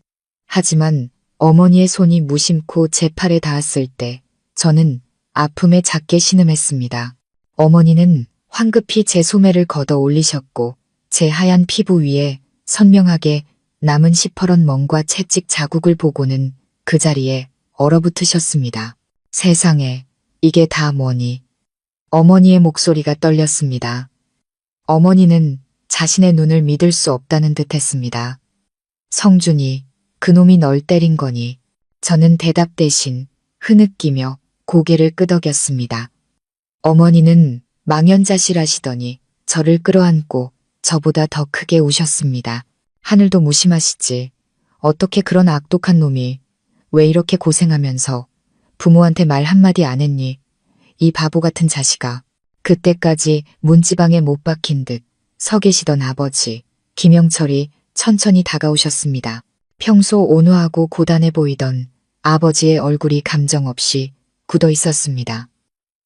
하지만 어머니의 손이 무심코 제 팔에 닿았을 때 저는 아픔에 작게 신음했습니다. 어머니는 황급히 제 소매를 걷어 올리셨고 제 하얀 피부 위에 선명하게 남은 시퍼런 멍과 채찍 자국을 보고는 그 자리에 얼어붙으셨습니다. 세상에, 이게 다 뭐니? 어머니의 목소리가 떨렸습니다. 어머니는 자신의 눈을 믿을 수 없다는 듯 했습니다. 성준이, 그놈이 널 때린 거니? 저는 대답 대신 흐느끼며 고개를 끄덕였습니다. 어머니는 망연자실하시더니 저를 끌어안고 저보다 더 크게 우셨습니다. 하늘도 무심하시지. 어떻게 그런 악독한 놈이 왜 이렇게 고생하면서 부모한테 말 한마디 안 했니? 이 바보 같은 자식아. 그때까지 문지방에 못 박힌 듯 서 계시던 아버지, 김영철이 천천히 다가오셨습니다. 평소 온화하고 고단해 보이던 아버지의 얼굴이 감정 없이 굳어 있었습니다.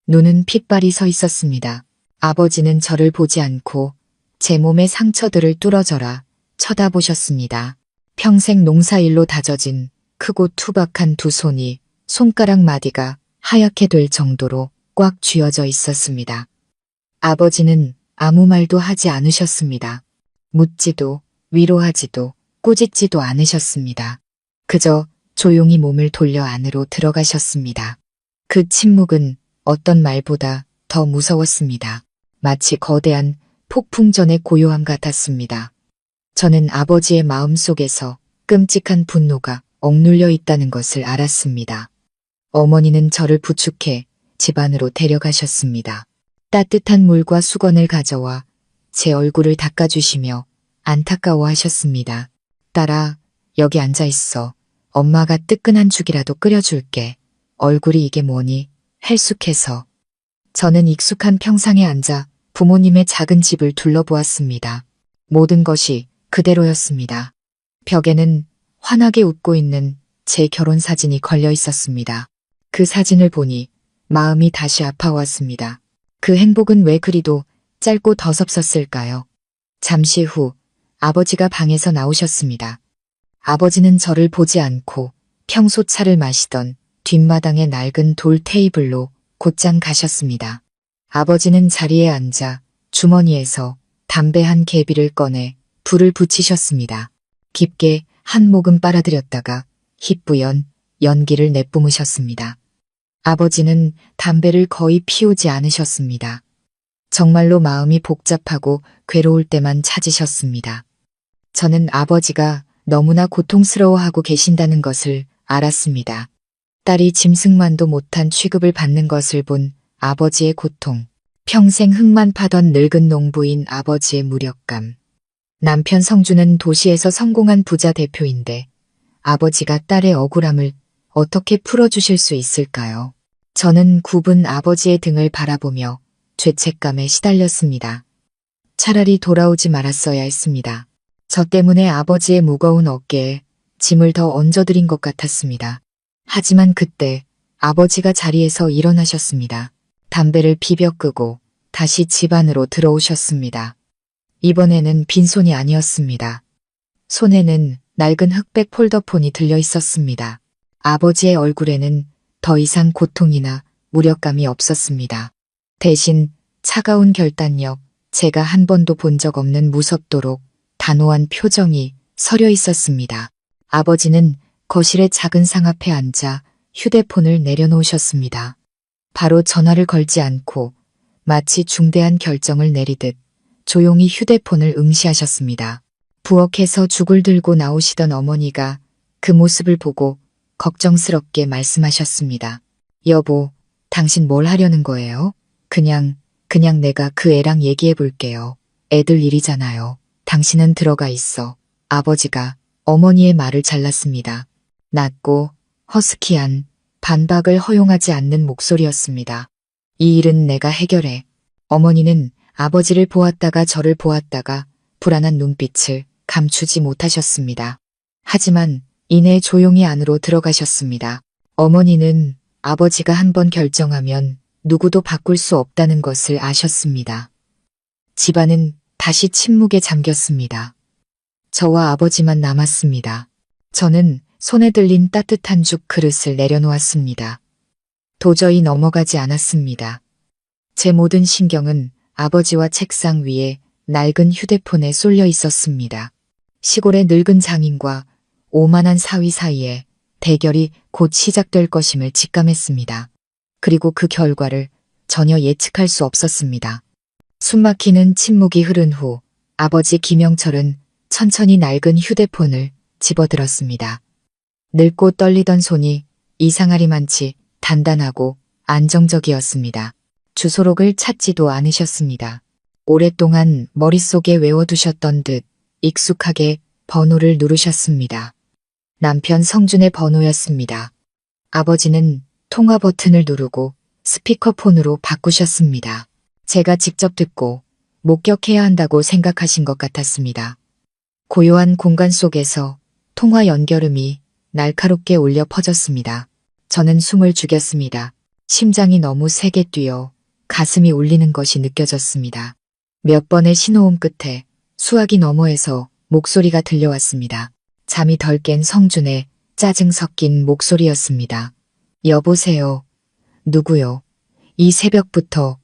눈은 핏발이 서 있었습니다. 아버지는 저를 보지 않고 제 몸의 상처들을 뚫어져라 쳐다보셨습니다. 평생 농사일로 다져진 크고 투박한 두 손이 손가락 마디가 하얗게 될 정도로 꽉 쥐어져 있었습니다. 아버지는 아무 말도 하지 않으셨습니다. 묻지도 위로하지도 꾸짖지도 않으셨습니다. 그저 조용히 몸을 돌려 안으로 들어가셨습니다. 그 침묵은 어떤 말보다 더 무서웠습니다. 마치 거대한 폭풍전의 고요함 같았습니다. 저는 아버지의 마음속에서 끔찍한 분노가 억눌려 있다는 것을 알았습니다. 어머니는 저를 부축해 집 안으로 데려가셨습니다. 따뜻한 물과 수건을 가져와 제 얼굴을 닦아주시며 안타까워하셨습니다. 딸아, 여기 앉아있어. 엄마가 뜨끈한 죽이라도 끓여줄게. 얼굴이 이게 뭐니? 헬쑥해서. 저는 익숙한 평상에 앉아 부모님의 작은 집을 둘러보았습니다. 모든 것이 그대로였습니다. 벽에는 환하게 웃고 있는 제 결혼 사진이 걸려 있었습니다. 그 사진을 보니 마음이 다시 아파왔습니다. 그 행복은 왜 그리도 짧고 더섭었을까요? 잠시 후 아버지가 방에서 나오셨습니다. 아버지는 저를 보지 않고 평소 차를 마시던 뒷마당의 낡은 돌 테이블로 곧장 가셨습니다. 아버지는 자리에 앉아 주머니에서 담배 한 개비를 꺼내 불을 붙이셨습니다. 깊게 한 모금 빨아들였다가 희뿌연 연기를 내뿜으셨습니다. 아버지는 담배를 거의 피우지 않으셨습니다. 정말로 마음이 복잡하고 괴로울 때만 찾으셨습니다. 저는 아버지가 너무나 고통스러워하고 계신다는 것을 알았습니다. 딸이 짐승만도 못한 취급을 받는 것을 본 아버지의 고통, 평생 흙만 파던 늙은 농부인 아버지의 무력감. 남편 성주는 도시에서 성공한 부자 대표인데 아버지가 딸의 억울함을 어떻게 풀어주실 수 있을까요? 저는 굽은 아버지의 등을 바라보며 죄책감에 시달렸습니다. 차라리 돌아오지 말았어야 했습니다. 저 때문에 아버지의 무거운 어깨에 짐을 더 얹어드린 것 같았습니다. 하지만 그때 아버지가 자리에서 일어나셨습니다. 담배를 비벼 끄고 다시 집 안으로 들어오셨습니다. 이번에는 빈손이 아니었습니다. 손에는 낡은 흑백 폴더폰이 들려 있었습니다. 아버지의 얼굴에는 더 이상 고통이나 무력감이 없었습니다. 대신 차가운 결단력, 제가 한 번도 본 적 없는 무섭도록 단호한 표정이 서려 있었습니다. 아버지는 거실의 작은 상 앞에 앉아 휴대폰을 내려놓으셨습니다. 바로 전화를 걸지 않고 마치 중대한 결정을 내리듯 조용히 휴대폰을 응시하셨습니다. 부엌에서 죽을 들고 나오시던 어머니가 그 모습을 보고 걱정스럽게 말씀하셨습니다. 여보, 당신 뭘 하려는 거예요? 그냥 내가 그 애랑 얘기해 볼게요. 애들 일이잖아요. 당신은 들어가 있어. 아버지가 어머니의 말을 잘랐습니다. 낮고 허스키한 반박을 허용하지 않는 목소리였습니다. 이 일은 내가 해결해. 어머니는 아버지를 보았다가 저를 보았다가 불안한 눈빛을 감추지 못하셨습니다. 하지만 이내 조용히 안으로 들어가셨습니다. 어머니는 아버지가 한번 결정하면 누구도 바꿀 수 없다는 것을 아셨습니다. 집안은 다시 침묵에 잠겼습니다. 저와 아버지만 남았습니다. 저는 손에 들린 따뜻한 죽 그릇을 내려놓았습니다. 도저히 넘어가지 않았습니다. 제 모든 신경은 아버지와 책상 위에 낡은 휴대폰에 쏠려 있었습니다. 시골의 늙은 장인과 오만한 사위 사이에 대결이 곧 시작될 것임을 직감했습니다. 그리고 그 결과를 전혀 예측할 수 없었습니다. 숨막히는 침묵이 흐른 후 아버지 김영철은 천천히 낡은 휴대폰을 집어들었습니다. 늙고 떨리던 손이 이상하리만치 단단하고 안정적이었습니다. 주소록을 찾지도 않으셨습니다. 오랫동안 머릿속에 외워두셨던 듯 익숙하게 번호를 누르셨습니다. 남편 성준의 번호였습니다. 아버지는 통화 버튼을 누르고 스피커폰으로 바꾸셨습니다. 제가 직접 듣고 목격해야 한다고 생각하신 것 같았습니다. 고요한 공간 속에서 통화 연결음이 날카롭게 울려 퍼졌습니다. 저는 숨을 죽였습니다. 심장이 너무 세게 뛰어 가슴이 울리는 것이 느껴졌습니다. 몇 번의 신호음 끝에 수화기 너머에서 목소리가 들려왔습니다. 잠이 덜 깬 성준의 짜증 섞인 목소리였습니다. 여보세요. 누구요? 이 새벽부터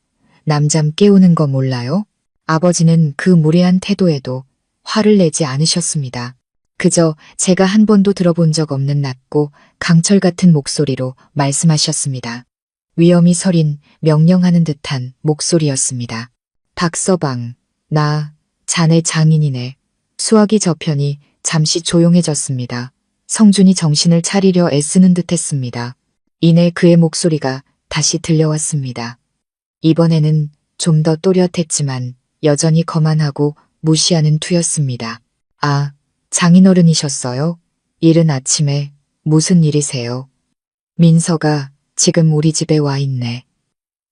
남잠 깨우는 거 몰라요? 아버지는 그 무례한 태도에도 화를 내지 않으셨습니다. 그저 제가 한 번도 들어본 적 없는 낮고 강철 같은 목소리로 말씀하셨습니다. 위험이 서린 명령하는 듯한 목소리였습니다. 박서방, 나 자네 장인이네. 수화기 저편이 잠시 조용해졌습니다. 성준이 정신을 차리려 애쓰는 듯했습니다. 이내 그의 목소리가 다시 들려왔습니다. 이번에는 좀 더 또렷했지만 여전히 거만하고 무시하는 투였습니다. 아, 장인어른이셨어요? 이른 아침에 무슨 일이세요? 민서가 지금 우리 집에 와 있네.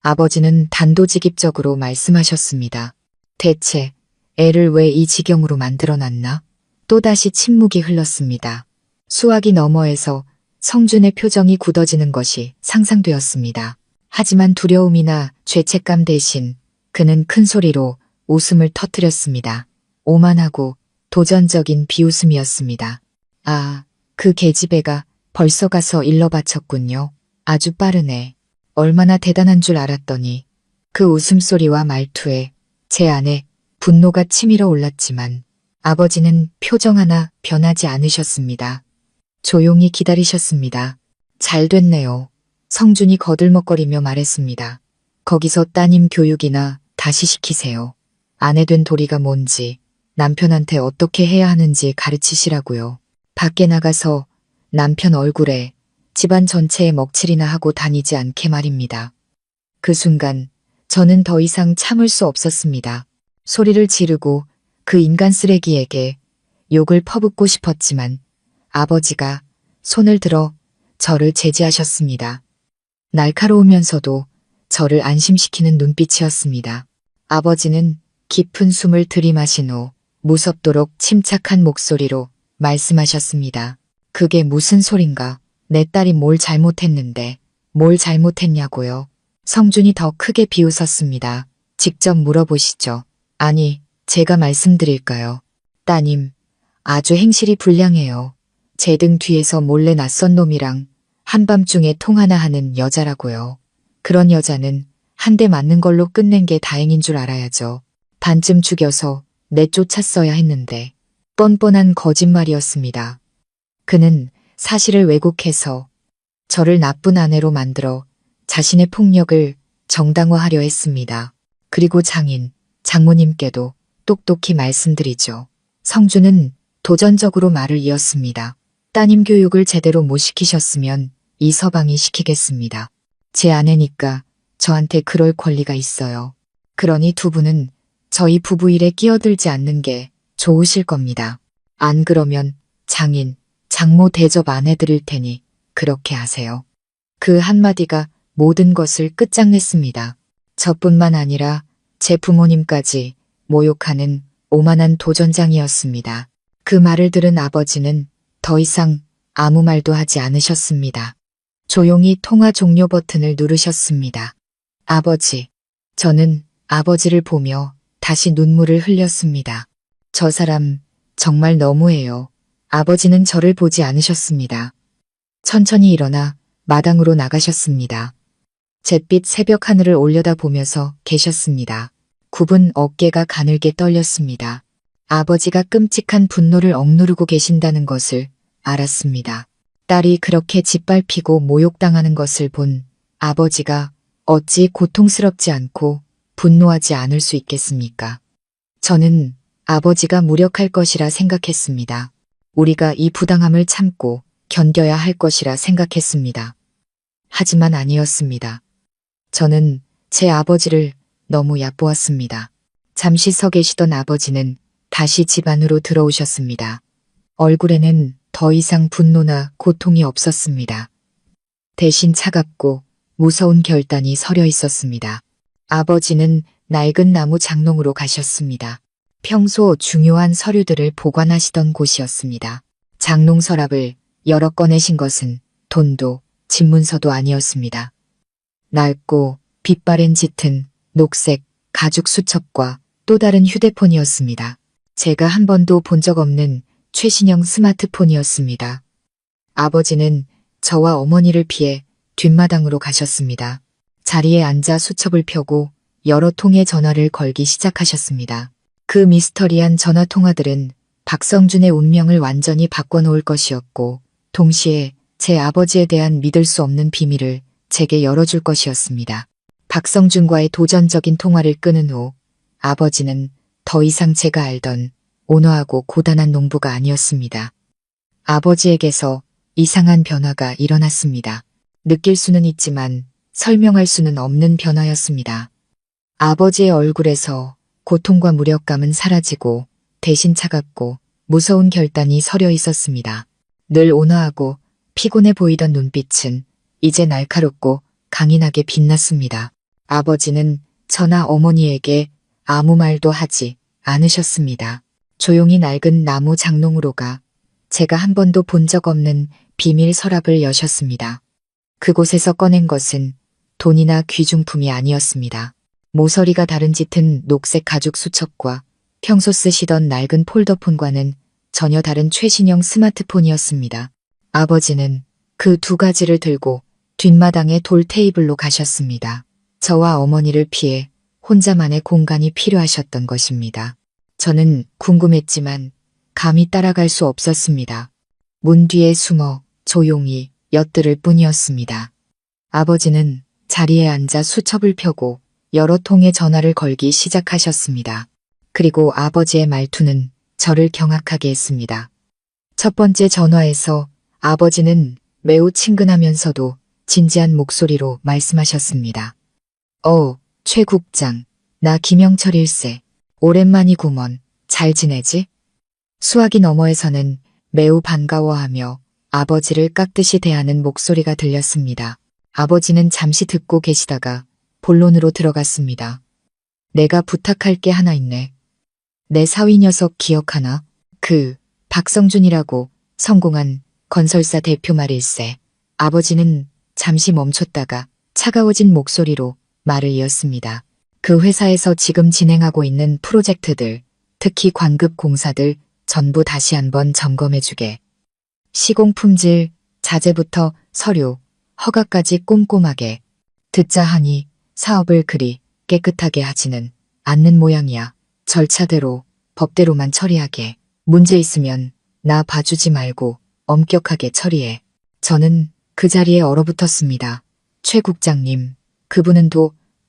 아버지는 단도직입적으로 말씀하셨습니다. 대체 애를 왜 이 지경으로 만들어놨나? 또다시 침묵이 흘렀습니다. 수화기 너머에서 성준의 표정이 굳어지는 것이 상상되었습니다. 하지만 두려움이나 죄책감 대신 그는 큰 소리로 웃음을 터뜨렸습니다. 오만하고 도전적인 비웃음이었습니다. 아, 그 계집애가 벌써 가서 일러 바쳤군요. 아주 빠르네. 얼마나 대단한 줄 알았더니. 그 웃음소리와 말투에 제 안에 분노가 치밀어 올랐지만 아버지는 표정 하나 변하지 않으셨습니다. 조용히 기다리셨습니다. 잘 됐네요. 성준이 거들먹거리며 말했습니다. 거기서 따님 교육이나 다시 시키세요. 아내 된 도리가 뭔지, 남편한테 어떻게 해야 하는지 가르치시라고요. 밖에 나가서 남편 얼굴에 집안 전체에 먹칠이나 하고 다니지 않게 말입니다. 그 순간 저는 더 이상 참을 수 없었습니다. 소리를 지르고 그 인간 쓰레기에게 욕을 퍼붓고 싶었지만 아버지가 손을 들어 저를 제지하셨습니다. 날카로우면서도 저를 안심시키는 눈빛이었습니다. 아버지는 깊은 숨을 들이마신 후 무섭도록 침착한 목소리로 말씀하셨습니다. 그게 무슨 소린가? 내 딸이 뭘 잘못했는데 뭘 잘못했냐고요? 성준이 더 크게 비웃었습니다. 직접 물어보시죠. 아니, 제가 말씀드릴까요? 따님, 아주 행실이 불량해요. 제 등 뒤에서 몰래 낯선 놈이랑 한밤중에 통화나 하는 여자라고요. 그런 여자는 한 대 맞는 걸로 끝낸 게 다행인 줄 알아야죠. 반쯤 죽여서 내쫓았어야 했는데 뻔뻔한 거짓말이었습니다. 그는 사실을 왜곡해서 저를 나쁜 아내로 만들어 자신의 폭력을 정당화하려 했습니다. 그리고 장모님께도 똑똑히 말씀드리죠. 성준은 도전적으로 말을 이었습니다. 따님 교육을 제대로 못 시키셨으면 이 서방이 시키겠습니다. 제 아내니까 저한테 그럴 권리가 있어요. 그러니 두 분은 저희 부부 일에 끼어들지 않는 게 좋으실 겁니다. 안 그러면 장모 대접 안 해드릴 테니 그렇게 하세요. 그 한마디가 모든 것을 끝장냈습니다. 저뿐만 아니라 제 부모님까지 모욕하는 오만한 도전장이었습니다. 그 말을 들은 아버지는 더 이상 아무 말도 하지 않으셨습니다. 조용히 통화 종료 버튼을 누르셨습니다. 아버지, 저는 아버지를 보며 다시 눈물을 흘렸습니다. 저 사람 정말 너무해요. 아버지는 저를 보지 않으셨습니다. 천천히 일어나 마당으로 나가셨습니다. 잿빛 새벽 하늘을 올려다보면서 계셨습니다. 굽은 어깨가 가늘게 떨렸습니다. 아버지가 끔찍한 분노를 억누르고 계신다는 것을 알았습니다. 딸이 그렇게 짓밟히고 모욕당하는 것을 본 아버지가 어찌 고통스럽지 않고 분노하지 않을 수 있겠습니까? 저는 아버지가 무력할 것이라 생각했습니다. 우리가 이 부당함을 참고 견뎌야 할 것이라 생각했습니다. 하지만 아니었습니다. 저는 제 아버지를 너무 얕보았습니다. 잠시 서 계시던 아버지는 다시 집 안으로 들어오셨습니다. 얼굴에는 더 이상 분노나 고통이 없었습니다. 대신 차갑고 무서운 결단이 서려 있었습니다. 아버지는 낡은 나무 장롱으로 가셨습니다. 평소 중요한 서류들을 보관하시던 곳이었습니다. 장롱 서랍을 열어 꺼내신 것은 돈도 집문서도 아니었습니다. 낡고 빛바랜 짙은 녹색 가죽 수첩과 또 다른 휴대폰이었습니다. 제가 한 번도 본 적 없는 최신형 스마트폰이었습니다. 아버지는 저와 어머니를 피해 뒷마당으로 가셨습니다. 자리에 앉아 수첩을 펴고 여러 통의 전화를 걸기 시작하셨습니다. 그 미스터리한 전화 통화들은 박성준의 운명을 완전히 바꿔놓을 것이었고 동시에 제 아버지에 대한 믿을 수 없는 비밀을 제게 열어줄 것이었습니다. 박성준과의 도전적인 통화를 끊은 후 아버지는 더 이상 제가 알던 온화하고 고단한 농부가 아니었습니다. 아버지에게서 이상한 변화가 일어났습니다. 느낄 수는 있지만 설명할 수는 없는 변화였습니다. 아버지의 얼굴에서 고통과 무력감은 사라지고 대신 차갑고 무서운 결단이 서려 있었습니다. 늘 온화하고 피곤해 보이던 눈빛은 이제 날카롭고 강인하게 빛났습니다. 아버지는 저나 어머니에게 아무 말도 하지 않으셨습니다. 조용히 낡은 나무 장롱으로 가 제가 한 번도 본 적 없는 비밀 서랍을 여셨습니다. 그곳에서 꺼낸 것은 돈이나 귀중품이 아니었습니다. 모서리가 다른 짙은 녹색 가죽 수첩과 평소 쓰시던 낡은 폴더폰과는 전혀 다른 최신형 스마트폰이었습니다. 아버지는 그 두 가지를 들고 뒷마당의 돌 테이블로 가셨습니다. 저와 어머니를 피해 혼자만의 공간이 필요하셨던 것입니다. 저는 궁금했지만 감히 따라갈 수 없었습니다. 문 뒤에 숨어 조용히 엿들을 뿐이었습니다. 아버지는 자리에 앉아 수첩을 펴고 여러 통의 전화를 걸기 시작하셨습니다. 그리고 아버지의 말투는 저를 경악하게 했습니다. 첫 번째 전화에서 아버지는 매우 친근하면서도 진지한 목소리로 말씀하셨습니다. 최 국장, 나 김영철 일세. 오랜만이구먼. 잘 지내지? 수화기 너머에서는 매우 반가워하며 아버지를 깍듯이 대하는 목소리가 들렸습니다. 아버지는 잠시 듣고 계시다가 본론으로 들어갔습니다. 내가 부탁할 게 하나 있네. 내 사위 녀석 기억하나? 박성준이라고 성공한 건설사 대표 말일세. 아버지는 잠시 멈췄다가 차가워진 목소리로 말을 이었습니다. 그 회사에서 지금 진행하고 있는 프로젝트들, 특히 관급 공사들 전부 다시 한번 점검해주게. 시공품질, 자재부터 서류, 허가까지 꼼꼼하게. 듣자 하니 사업을 그리 깨끗하게 하지는 않는 모양이야. 절차대로, 법대로만 처리하게. 문제 있으면 나 봐주지 말고 엄격하게 처리해. 저는 그 자리에 얼어붙었습니다. 최 국장님, 그분은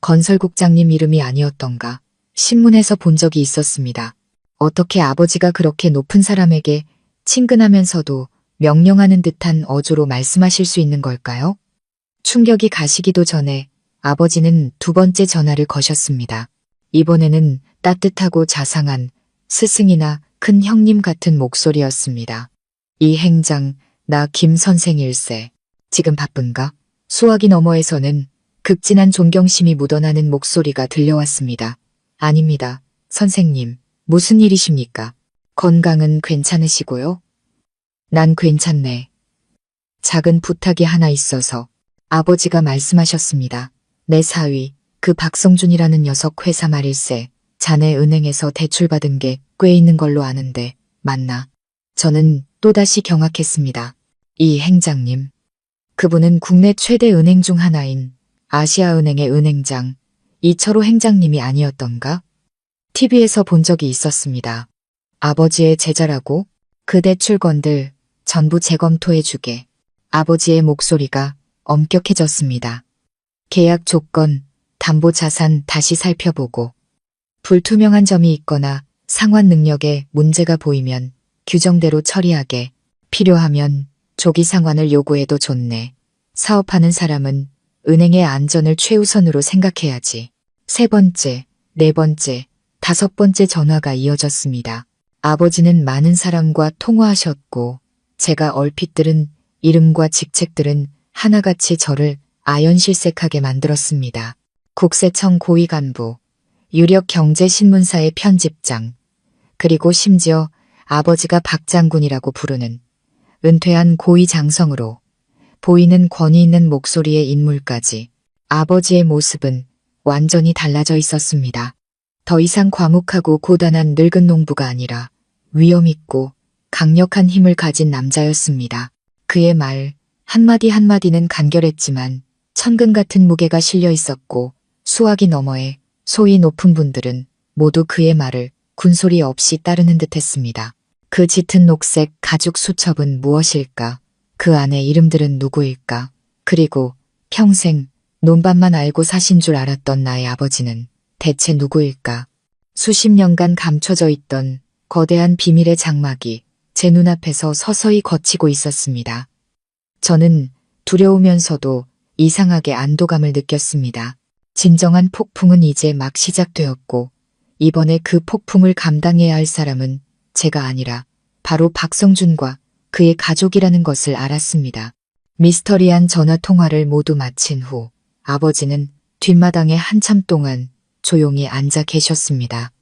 건설국장님 이름이 아니었던가. 신문에서 본 적이 있었습니다. 어떻게 아버지가 그렇게 높은 사람에게 친근하면서도 명령하는 듯한 어조로 말씀하실 수 있는 걸까요? 충격이 가시기도 전에 아버지는 두 번째 전화를 거셨습니다. 이번에는 따뜻하고 자상한 스승이나 큰 형님 같은 목소리였습니다. 이 행장, 나 김 선생일세. 지금 바쁜가? 수화기 너머에서는 극진한 존경심이 묻어나는 목소리가 들려왔습니다. 아닙니다. 선생님, 무슨 일이십니까? 건강은 괜찮으시고요? 난 괜찮네. 작은 부탁이 하나 있어서 아버지가 말씀하셨습니다. 내 사위, 박성준이라는 녀석 회사 말일세. 자네 은행에서 대출받은 게 꽤 있는 걸로 아는데 맞나? 저는 또다시 경악했습니다. 이 행장님. 그분은 국내 최대 은행 중 하나인 아시아은행의 은행장 이철호 행장님이 아니었던가? TV에서 본 적이 있었습니다. 아버지의 제자라고? 그 대출건들 전부 재검토해주게. 아버지의 목소리가 엄격해졌습니다. 계약 조건, 담보자산 다시 살펴보고 불투명한 점이 있거나 상환 능력에 문제가 보이면 규정대로 처리하게. 필요하면 조기 상환을 요구해도 좋네. 사업하는 사람은 은행의 안전을 최우선으로 생각해야지. 세 번째, 네 번째, 다섯 번째 전화가 이어졌습니다. 아버지는 많은 사람과 통화하셨고 제가 얼핏 들은 이름과 직책들은 하나같이 저를 아연실색하게 만들었습니다. 국세청 고위 간부, 유력 경제신문사의 편집장, 그리고 심지어 아버지가 박 장군이라고 부르는 은퇴한 고위 장성으로 보이는 권위 있는 목소리의 인물까지. 아버지의 모습은 완전히 달라져 있었습니다. 더 이상 과묵하고 고단한 늙은 농부가 아니라 위엄있고 강력한 힘을 가진 남자였습니다. 그의 말 한마디 한마디는 간결했지만 천근 같은 무게가 실려 있었고 수화기 너머에 소위 높은 분들은 모두 그의 말을 군소리 없이 따르는 듯했습니다. 그 짙은 녹색 가죽 수첩은 무엇일까? 그 안에 이름들은 누구일까? 그리고 평생 논밭만 알고 사신 줄 알았던 나의 아버지는 대체 누구일까? 수십 년간 감춰져 있던 거대한 비밀의 장막이 제 눈앞에서 서서히 걷히고 있었습니다. 저는 두려우면서도 이상하게 안도감을 느꼈습니다. 진정한 폭풍은 이제 막 시작되었고 이번에 그 폭풍을 감당해야 할 사람은 제가 아니라 바로 박성준과 그의 가족이라는 것을 알았습니다. 미스터리한 전화 통화를 모두 마친 후 아버지는 뒷마당에 한참 동안 조용히 앉아 계셨습니다.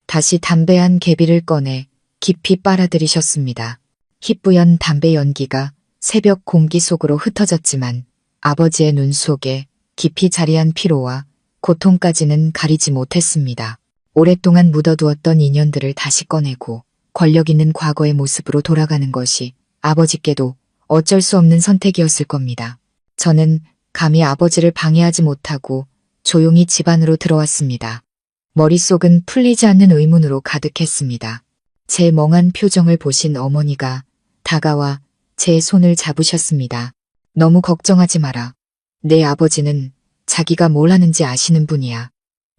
다시 담배 한 개비를 꺼내 깊이 빨아들이셨습니다. 희뿌연 담배 연기가 새벽 공기 속으로 흩어졌지만 아버지의 눈 속에 깊이 자리한 피로와 고통까지는 가리지 못했습니다. 오랫동안 묻어두었던 인연들을 다시 꺼내고 권력 있는 과거의 모습으로 돌아가는 것이 아버지께도 어쩔 수 없는 선택이었을 겁니다. 저는 감히 아버지를 방해하지 못하고 조용히 집 안으로 들어왔습니다. 머릿속은 풀리지 않는 의문으로 가득했습니다. 제 멍한 표정을 보신 어머니가 다가와 제 손을 잡으셨습니다. 너무 걱정하지 마라. 내 아버지는 자기가 뭘 하는지 아시는 분이야.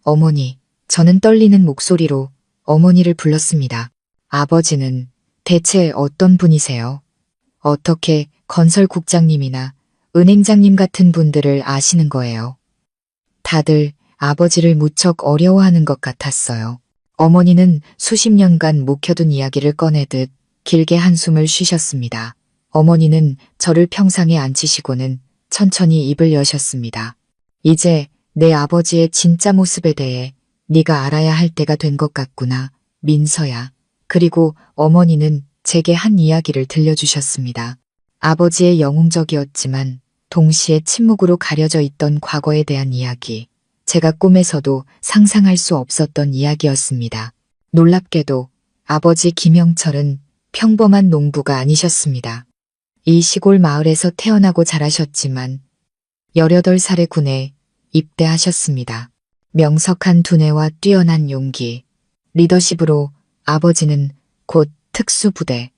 어머니, 저는 떨리는 목소리로 어머니를 불렀습니다. 아버지는 대체 어떤 분이세요? 어떻게 건설국장님이나 은행장님 같은 분들을 아시는 거예요? 다들 아버지를 무척 어려워하는 것 같았어요. 어머니는 수십 년간 묵혀둔 이야기를 꺼내듯 길게 한숨을 쉬셨습니다. 어머니는 저를 평상에 앉히시고는 천천히 입을 여셨습니다. 이제 내 아버지의 진짜 모습에 대해 네가 알아야 할 때가 된 것 같구나, 민서야. 그리고 어머니는 제게 한 이야기를 들려주셨습니다. 아버지의 영웅적이었지만 동시에 침묵으로 가려져 있던 과거에 대한 이야기. 제가 꿈에서도 상상할 수 없었던 이야기였습니다. 놀랍게도 아버지 김영철은 평범한 농부가 아니셨습니다. 이 시골 마을에서 태어나고 자라셨지만 18살의 군에 입대하셨습니다. 명석한 두뇌와 뛰어난 용기, 리더십으로 아버지는 곧 특수부대,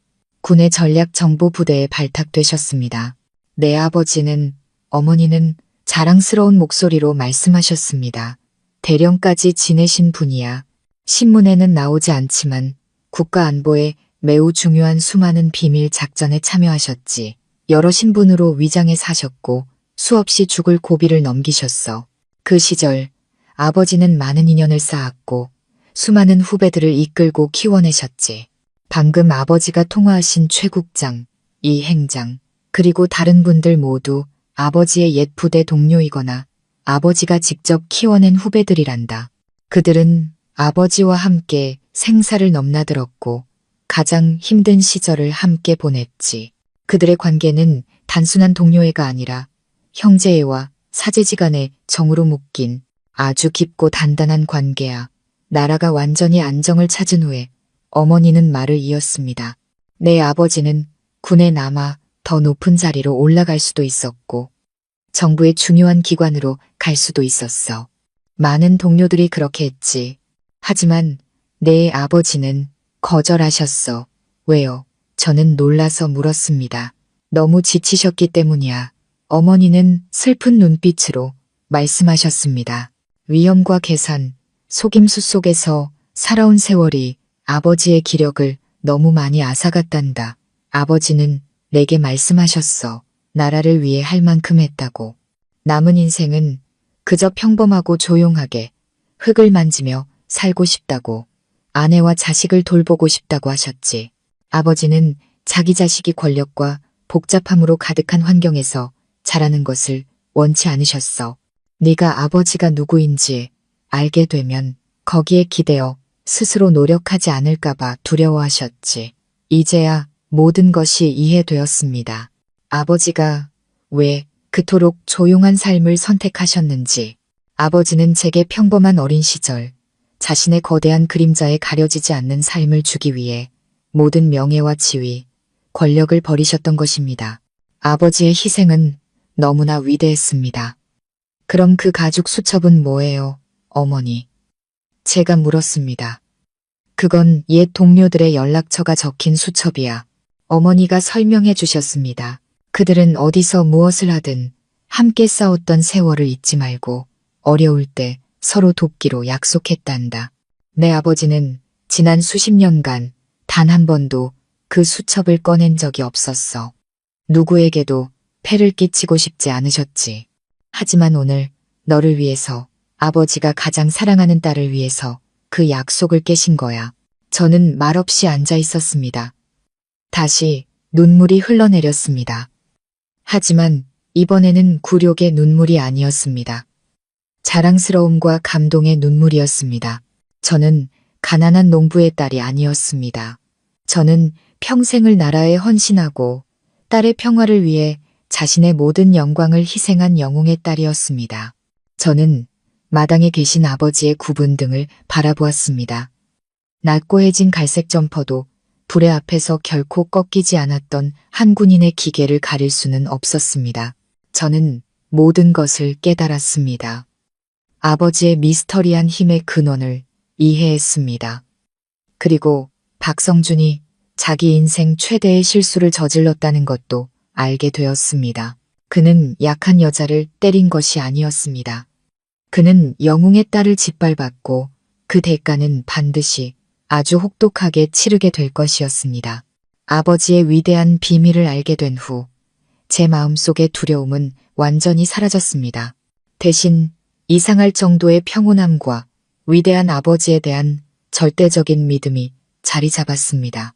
군의 전략정보부대에 발탁되셨습니다. 내 아버지는, 어머니는 자랑스러운 목소리로 말씀하셨습니다. 대령까지 지내신 분이야. 신문에는 나오지 않지만 국가 안보에 매우 중요한 수많은 비밀 작전에 참여하셨지. 여러 신분으로 위장해 사셨고 수없이 죽을 고비를 넘기셨어. 그 시절 아버지는 많은 인연을 쌓았고 수많은 후배들을 이끌고 키워내셨지. 방금 아버지가 통화하신 최 국장, 이 행장, 그리고 다른 분들 모두 아버지의 옛 부대 동료이거나 아버지가 직접 키워낸 후배들이란다. 그들은 아버지와 함께 생사를 넘나들었고 가장 힘든 시절을 함께 보냈지. 그들의 관계는 단순한 동료애가 아니라 형제애와 사제지간의 정으로 묶인 아주 깊고 단단한 관계야. 나라가 완전히 안정을 찾은 후에 어머니는 말을 이었습니다. 내 아버지는 군에 남아 더 높은 자리로 올라갈 수도 있었고 정부의 중요한 기관으로 갈 수도 있었어. 많은 동료들이 그렇게 했지. 하지만 내 아버지는 거절하셨어. 왜요? 저는 놀라서 물었습니다. 너무 지치셨기 때문이야. 어머니는 슬픈 눈빛으로 말씀하셨습니다. 위험과 계산, 속임수 속에서 살아온 세월이 아버지의 기력을 너무 많이 앗아갔단다. 아버지는 내게 말씀하셨어. 나라를 위해 할 만큼 했다고. 남은 인생은 그저 평범하고 조용하게 흙을 만지며 살고 싶다고. 아내와 자식을 돌보고 싶다고 하셨지. 아버지는 자기 자식이 권력과 복잡함으로 가득한 환경에서 자라는 것을 원치 않으셨어. 네가 아버지가 누구인지 알게 되면 거기에 기대어 스스로 노력하지 않을까봐 두려워하셨지. 이제야 모든 것이 이해되었습니다. 아버지가 왜 그토록 조용한 삶을 선택하셨는지. 아버지는 제게 평범한 어린 시절, 자신의 거대한 그림자에 가려지지 않는 삶을 주기 위해 모든 명예와 지위, 권력을 버리셨던 것입니다. 아버지의 희생은 너무나 위대했습니다. 그럼 그 가죽 수첩은 뭐예요, 어머니? 제가 물었습니다. 그건 옛 동료들의 연락처가 적힌 수첩이야. 어머니가 설명해 주셨습니다. 그들은 어디서 무엇을 하든 함께 싸웠던 세월을 잊지 말고 어려울 때 서로 돕기로 약속했단다. 내 아버지는 지난 수십 년간 단 한 번도 그 수첩을 꺼낸 적이 없었어. 누구에게도 폐를 끼치고 싶지 않으셨지. 하지만 오늘 너를 위해서, 아버지가 가장 사랑하는 딸을 위해서 그 약속을 깨신 거야. 저는 말없이 앉아 있었습니다. 다시 눈물이 흘러내렸습니다. 하지만 이번에는 굴욕의 눈물이 아니었습니다. 자랑스러움과 감동의 눈물이었습니다. 저는 가난한 농부의 딸이 아니었습니다. 저는 평생을 나라에 헌신하고 딸의 평화를 위해 자신의 모든 영광을 희생한 영웅의 딸이었습니다. 저는 마당에 계신 아버지의 구분 등을 바라보았습니다. 낮고 해진 갈색 점퍼도 불의 앞에서 결코 꺾이지 않았던 한 군인의 기계를 가릴 수는 없었습니다. 저는 모든 것을 깨달았습니다. 아버지의 미스터리한 힘의 근원을 이해했습니다. 그리고 박성준이 자기 인생 최대의 실수를 저질렀다는 것도 알게 되었습니다. 그는 약한 여자를 때린 것이 아니었습니다. 그는 영웅의 딸을 짓밟았고 그 대가는 반드시 아주 혹독하게 치르게 될 것이었습니다. 아버지의 위대한 비밀을 알게 된 후 제 마음속의 두려움은 완전히 사라졌습니다. 대신 이상할 정도의 평온함과 위대한 아버지에 대한 절대적인 믿음이 자리 잡았습니다.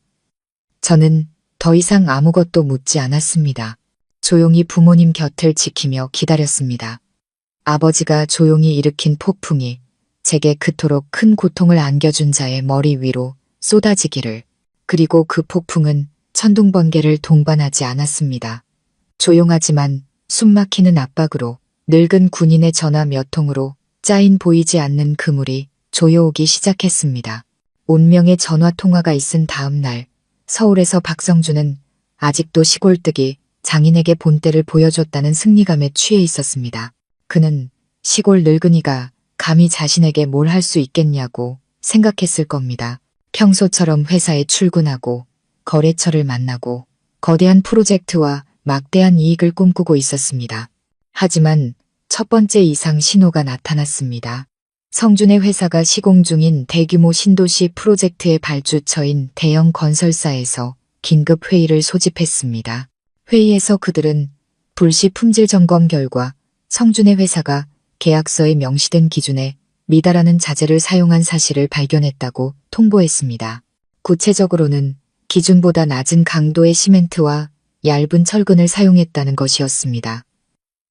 저는 더 이상 아무것도 묻지 않았습니다. 조용히 부모님 곁을 지키며 기다렸습니다. 아버지가 조용히 일으킨 폭풍이 제게 그토록 큰 고통을 안겨준 자의 머리 위로 쏟아지기를, 그리고 그 폭풍은 천둥번개를 동반하지 않았습니다. 조용하지만 숨막히는 압박으로 늙은 군인의 전화 몇 통으로 짜인 보이지 않는 그물이 조여오기 시작했습니다. 운명의 전화 통화가 있은 다음 날 서울에서 박성준은 아직도 시골뜨기 장인에게 본때를 보여줬다는 승리감에 취해 있었습니다. 그는 시골 늙은이가 감히 자신에게 뭘 할 수 있겠냐고 생각했을 겁니다. 평소처럼 회사에 출근하고 거래처를 만나고 거대한 프로젝트와 막대한 이익을 꿈꾸고 있었습니다. 하지만 첫 번째 이상 신호가 나타났습니다. 성준의 회사가 시공 중인 대규모 신도시 프로젝트의 발주처인 대형 건설사에서 긴급 회의를 소집했습니다. 회의에서 그들은 불시 품질 점검 결과 성준의 회사가 계약서에 명시된 기준에 미달하는 자재를 사용한 사실을 발견했다고 통보했습니다. 구체적으로는 기준보다 낮은 강도의 시멘트와 얇은 철근을 사용했다는 것이었습니다.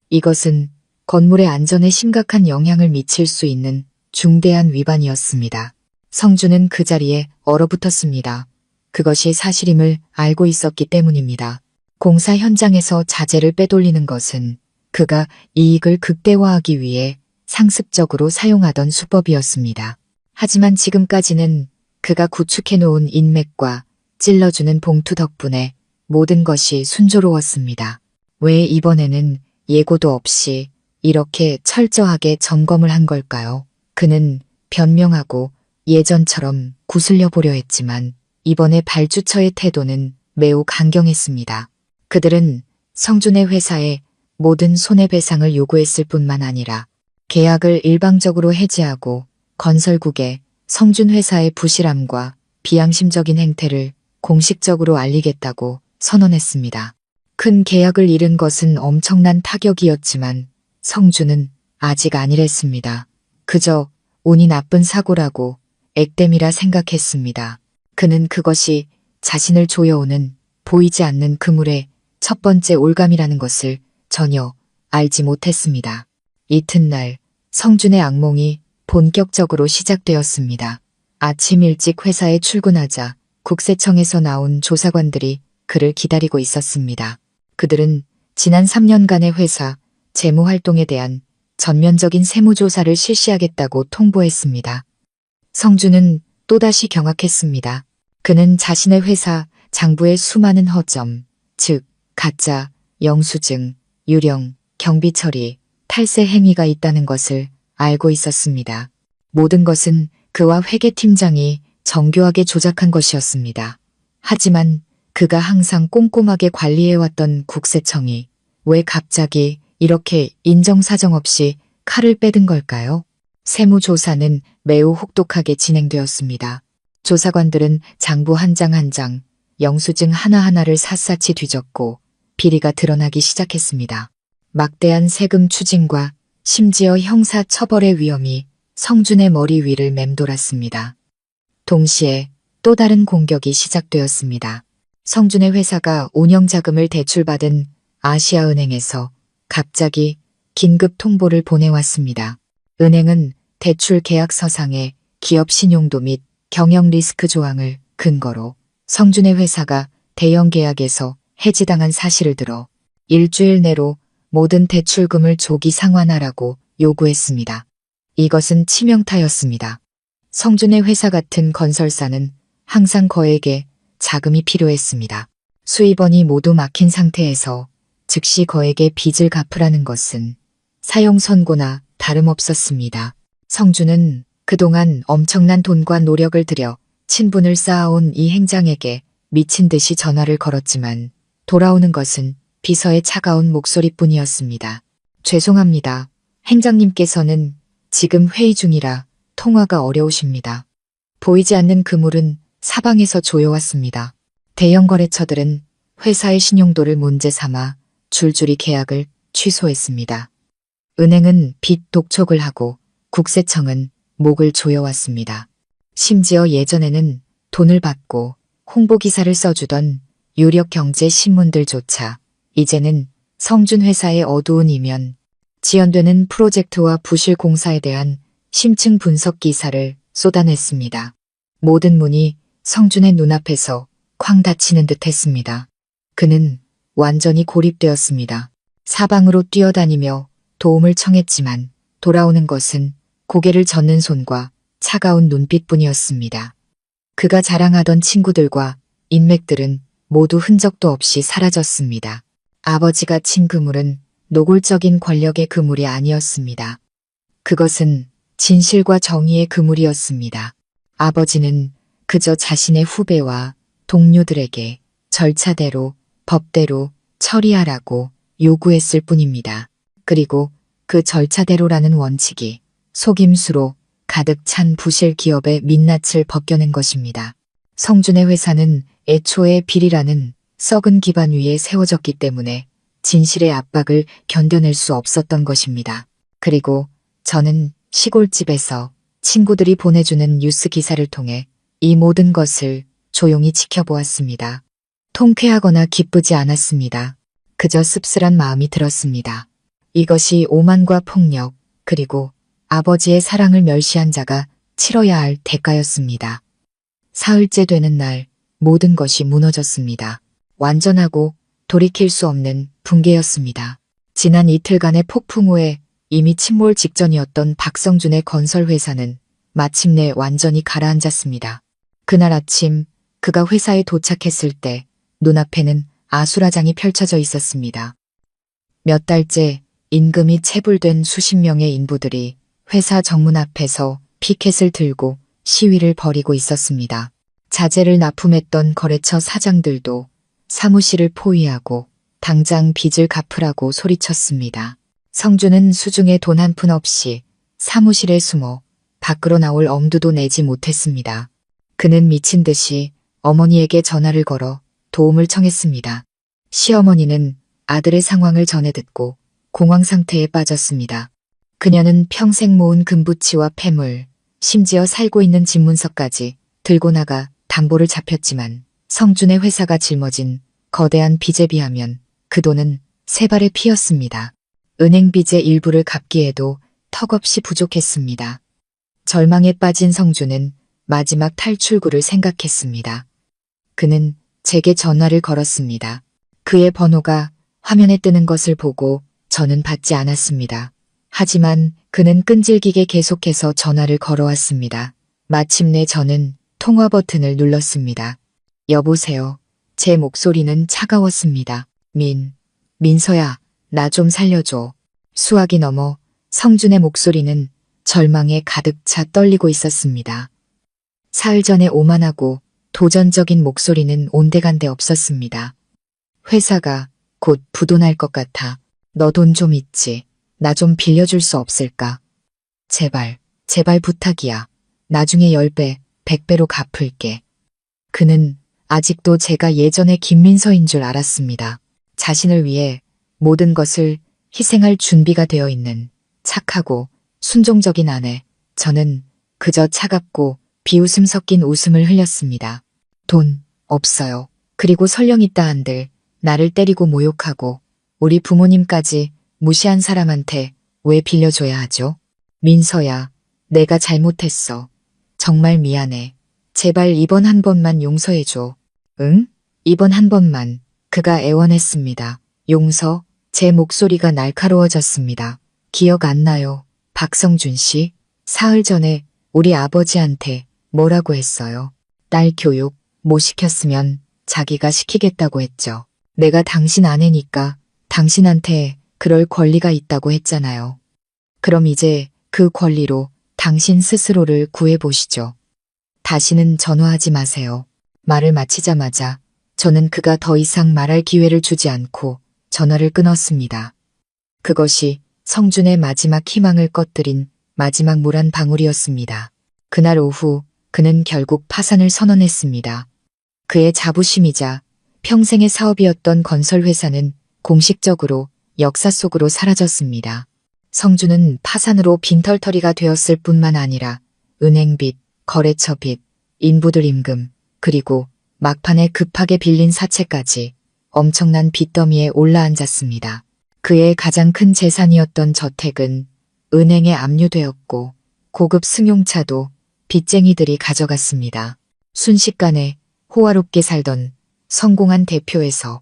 이것은 건물의 안전에 심각한 영향을 미칠 수 있는 중대한 위반이었습니다. 성준은 그 자리에 얼어붙었습니다. 그것이 사실임을 알고 있었기 때문입니다. 공사 현장에서 자재를 빼돌리는 것은 그가 이익을 극대화하기 위해 상습적으로 사용하던 수법이었습니다. 하지만 지금까지는 그가 구축해놓은 인맥과 찔러주는 봉투 덕분에 모든 것이 순조로웠습니다. 왜 이번에는 예고도 없이 이렇게 철저하게 점검을 한 걸까요? 그는 변명하고 예전처럼 구슬려 보려 했지만 이번에 발주처의 태도는 매우 강경했습니다. 그들은 성준의 회사에 모든 손해배상을 요구했을 뿐만 아니라 계약을 일방적으로 해지하고 건설국에 성준 회사의 부실함과 비양심적인 행태를 공식적으로 알리겠다고 선언했습니다. 큰 계약을 잃은 것은 엄청난 타격이었지만 성준은 아직 아니랬습니다. 그저 운이 나쁜 사고라고 액땜이라 생각했습니다. 그는 그것이 자신을 조여오는 보이지 않는 그물의 첫 번째 올감이라는 것을 전혀 알지 못했습니다. 이튿날 성준의 악몽이 본격적으로 시작되었습니다. 아침 일찍 회사에 출근하자 국세청에서 나온 조사관들이 그를 기다리고 있었습니다. 그들은 지난 3년간의 회사 재무활동에 대한 전면적인 세무조사를 실시하겠다고 통보했습니다. 성준은 또다시 경악했습니다. 그는 자신의 회사 장부에 수많은 허점, 즉 가짜, 영수증, 유령, 경비 처리, 탈세 행위가 있다는 것을 알고 있었습니다. 모든 것은 그와 회계팀장이 정교하게 조작한 것이었습니다. 하지만 그가 항상 꼼꼼하게 관리해왔던 국세청이 왜 갑자기 이렇게 인정사정 없이 칼을 빼든 걸까요? 세무조사는 매우 혹독하게 진행되었습니다. 조사관들은 장부 한 장 한 장, 영수증 하나하나를 샅샅이 뒤졌고 비리가 드러나기 시작했습니다. 막대한 세금 추징과 심지어 형사 처벌의 위험이 성준의 머리 위를 맴돌았습니다. 동시에 또 다른 공격이 시작되었습니다. 성준의 회사가 운영자금을 대출받은 아시아은행에서 갑자기 긴급 통보를 보내왔습니다. 은행은 대출 계약서상의 기업 신용도 및 경영 리스크 조항을 근거로 성준의 회사가 대형 계약에서 해지당한 사실을 들어 일주일 내로 모든 대출금을 조기 상환하라고 요구했습니다. 이것은 치명타였습니다. 성준의 회사 같은 건설사는 항상 거액의 자금이 필요했습니다. 수입원이 모두 막힌 상태에서 즉시 거액의 빚을 갚으라는 것은 사형 선고나 다름없었습니다. 성준은 그동안 엄청난 돈과 노력을 들여 친분을 쌓아온 이 행장에게 미친 듯이 전화를 걸었지만 돌아오는 것은 비서의 차가운 목소리뿐이었습니다. 죄송합니다. 행장님께서는 지금 회의 중이라 통화가 어려우십니다. 보이지 않는 그물은 사방에서 조여왔습니다. 대형 거래처들은 회사의 신용도를 문제 삼아 줄줄이 계약을 취소했습니다. 은행은 빚 독촉을 하고 국세청은 목을 조여왔습니다. 심지어 예전에는 돈을 받고 홍보기사를 써주던 유력 경제 신문들조차 이제는 성준 회사의 어두운 이면, 지연되는 프로젝트와 부실 공사에 대한 심층 분석 기사를 쏟아냈습니다. 모든 문이 성준의 눈앞에서 쾅 닫히는 듯 했습니다. 그는 완전히 고립되었습니다. 사방으로 뛰어다니며 도움을 청했지만 돌아오는 것은 고개를 젓는 손과 차가운 눈빛뿐이었습니다. 그가 자랑하던 친구들과 인맥들은 모두 흔적도 없이 사라졌습니다. 아버지가 친 그물은 노골적인 권력의 그물이 아니었습니다. 그것은 진실과 정의의 그물이었습니다. 아버지는 그저 자신의 후배와 동료들에게 절차대로, 법대로 처리하라고 요구했을 뿐입니다. 그리고 그 절차대로라는 원칙이 속임수로 가득 찬 부실 기업의 민낯을 벗겨낸 것입니다. 성준의 회사는 애초에 비리라는 썩은 기반 위에 세워졌기 때문에 진실의 압박을 견뎌낼 수 없었던 것입니다. 그리고 저는 시골집에서 친구들이 보내주는 뉴스 기사를 통해 이 모든 것을 조용히 지켜보았습니다. 통쾌하거나 기쁘지 않았습니다. 그저 씁쓸한 마음이 들었습니다. 이것이 오만과 폭력, 그리고 아버지의 사랑을 멸시한 자가 치러야 할 대가였습니다. 사흘째 되는 날 모든 것이 무너졌습니다. 완전하고 돌이킬 수 없는 붕괴였습니다. 지난 이틀간의 폭풍 후에 이미 침몰 직전이었던 박성준의 건설회사는 마침내 완전히 가라앉았습니다. 그날 아침 그가 회사에 도착했을 때 눈앞에는 아수라장이 펼쳐져 있었습니다. 몇 달째 임금이 체불된 수십 명의 인부들이 회사 정문 앞에서 피켓을 들고 시위를 벌이고 있었습니다. 자재를 납품했던 거래처 사장들도 사무실을 포위하고 당장 빚을 갚으라고 소리쳤습니다. 성준은 수중에 돈 한 푼 없이 사무실에 숨어 밖으로 나올 엄두도 내지 못했습니다. 그는 미친 듯이 어머니에게 전화를 걸어 도움을 청했습니다. 시어머니는 아들의 상황을 전해 듣고 공황 상태에 빠졌습니다. 그녀는 평생 모은 금부치와 폐물, 심지어 살고 있는 집문서까지 들고 나가 담보를 잡혔지만 성준의 회사가 짊어진 거대한 빚에 비하면 그 돈은 세 발의 피였습니다. 은행 빚의 일부를 갚기에도 턱없이 부족했습니다. 절망에 빠진 성준은 마지막 탈출구를 생각했습니다. 그는 제게 전화를 걸었습니다. 그의 번호가 화면에 뜨는 것을 보고 저는 받지 않았습니다. 하지만 그는 끈질기게 계속해서 전화를 걸어왔습니다. 마침내 저는 통화 버튼을 눌렀습니다. 여보세요. 제 목소리는 차가웠습니다. 민서야, 나 좀 살려줘. 수화기 넘어 성준의 목소리는 절망에 가득 차 떨리고 있었습니다. 사흘 전에 오만하고 도전적인 목소리는 온데간데 없었습니다. 회사가 곧 부도날 것 같아. 너 돈 좀 있지? 나 좀 빌려줄 수 없을까? 제발, 제발 부탁이야. 나중에 10배, 100배로 갚을게. 그는 아직도 제가 예전의 김민서인 줄 알았습니다. 자신을 위해 모든 것을 희생할 준비가 되어 있는 착하고 순종적인 아내. 저는 그저 차갑고 비웃음 섞인 웃음을 흘렸습니다. 돈 없어요. 그리고 설령 있다 한들 나를 때리고 모욕하고 우리 부모님까지 무시한 사람한테 왜 빌려줘야 하죠? 민서야, 내가 잘못했어. 정말 미안해. 제발 이번 한 번만 용서해줘. 응? 이번 한 번만. 그가 애원했습니다. 용서? 제 목소리가 날카로워졌습니다. 기억 안 나요. 박성준 씨? 사흘 전에 우리 아버지한테 뭐라고 했어요? 딸 교육 못 시켰으면 자기가 시키겠다고 했죠. 내가 당신 아내니까 당신한테 그럴 권리가 있다고 했잖아요. 그럼 이제 그 권리로 당신 스스로를 구해보시죠. 다시는 전화하지 마세요. 말을 마치자마자 저는 그가 더 이상 말할 기회를 주지 않고 전화를 끊었습니다. 그것이 성준의 마지막 희망을 꺼뜨린 마지막 물 한 방울이었습니다. 그날 오후 그는 결국 파산을 선언했습니다. 그의 자부심이자 평생의 사업이었던 건설회사는 공식적으로 역사 속으로 사라졌습니다. 성준은 파산으로 빈털터리가 되었을 뿐만 아니라 은행빚, 거래처빚, 인부들 임금, 그리고 막판에 급하게 빌린 사채까지 엄청난 빚더미에 올라앉았습니다. 그의 가장 큰 재산이었던 저택은 은행에 압류되었고 고급 승용차도 빚쟁이들이 가져갔습니다. 순식간에 호화롭게 살던 성공한 대표에서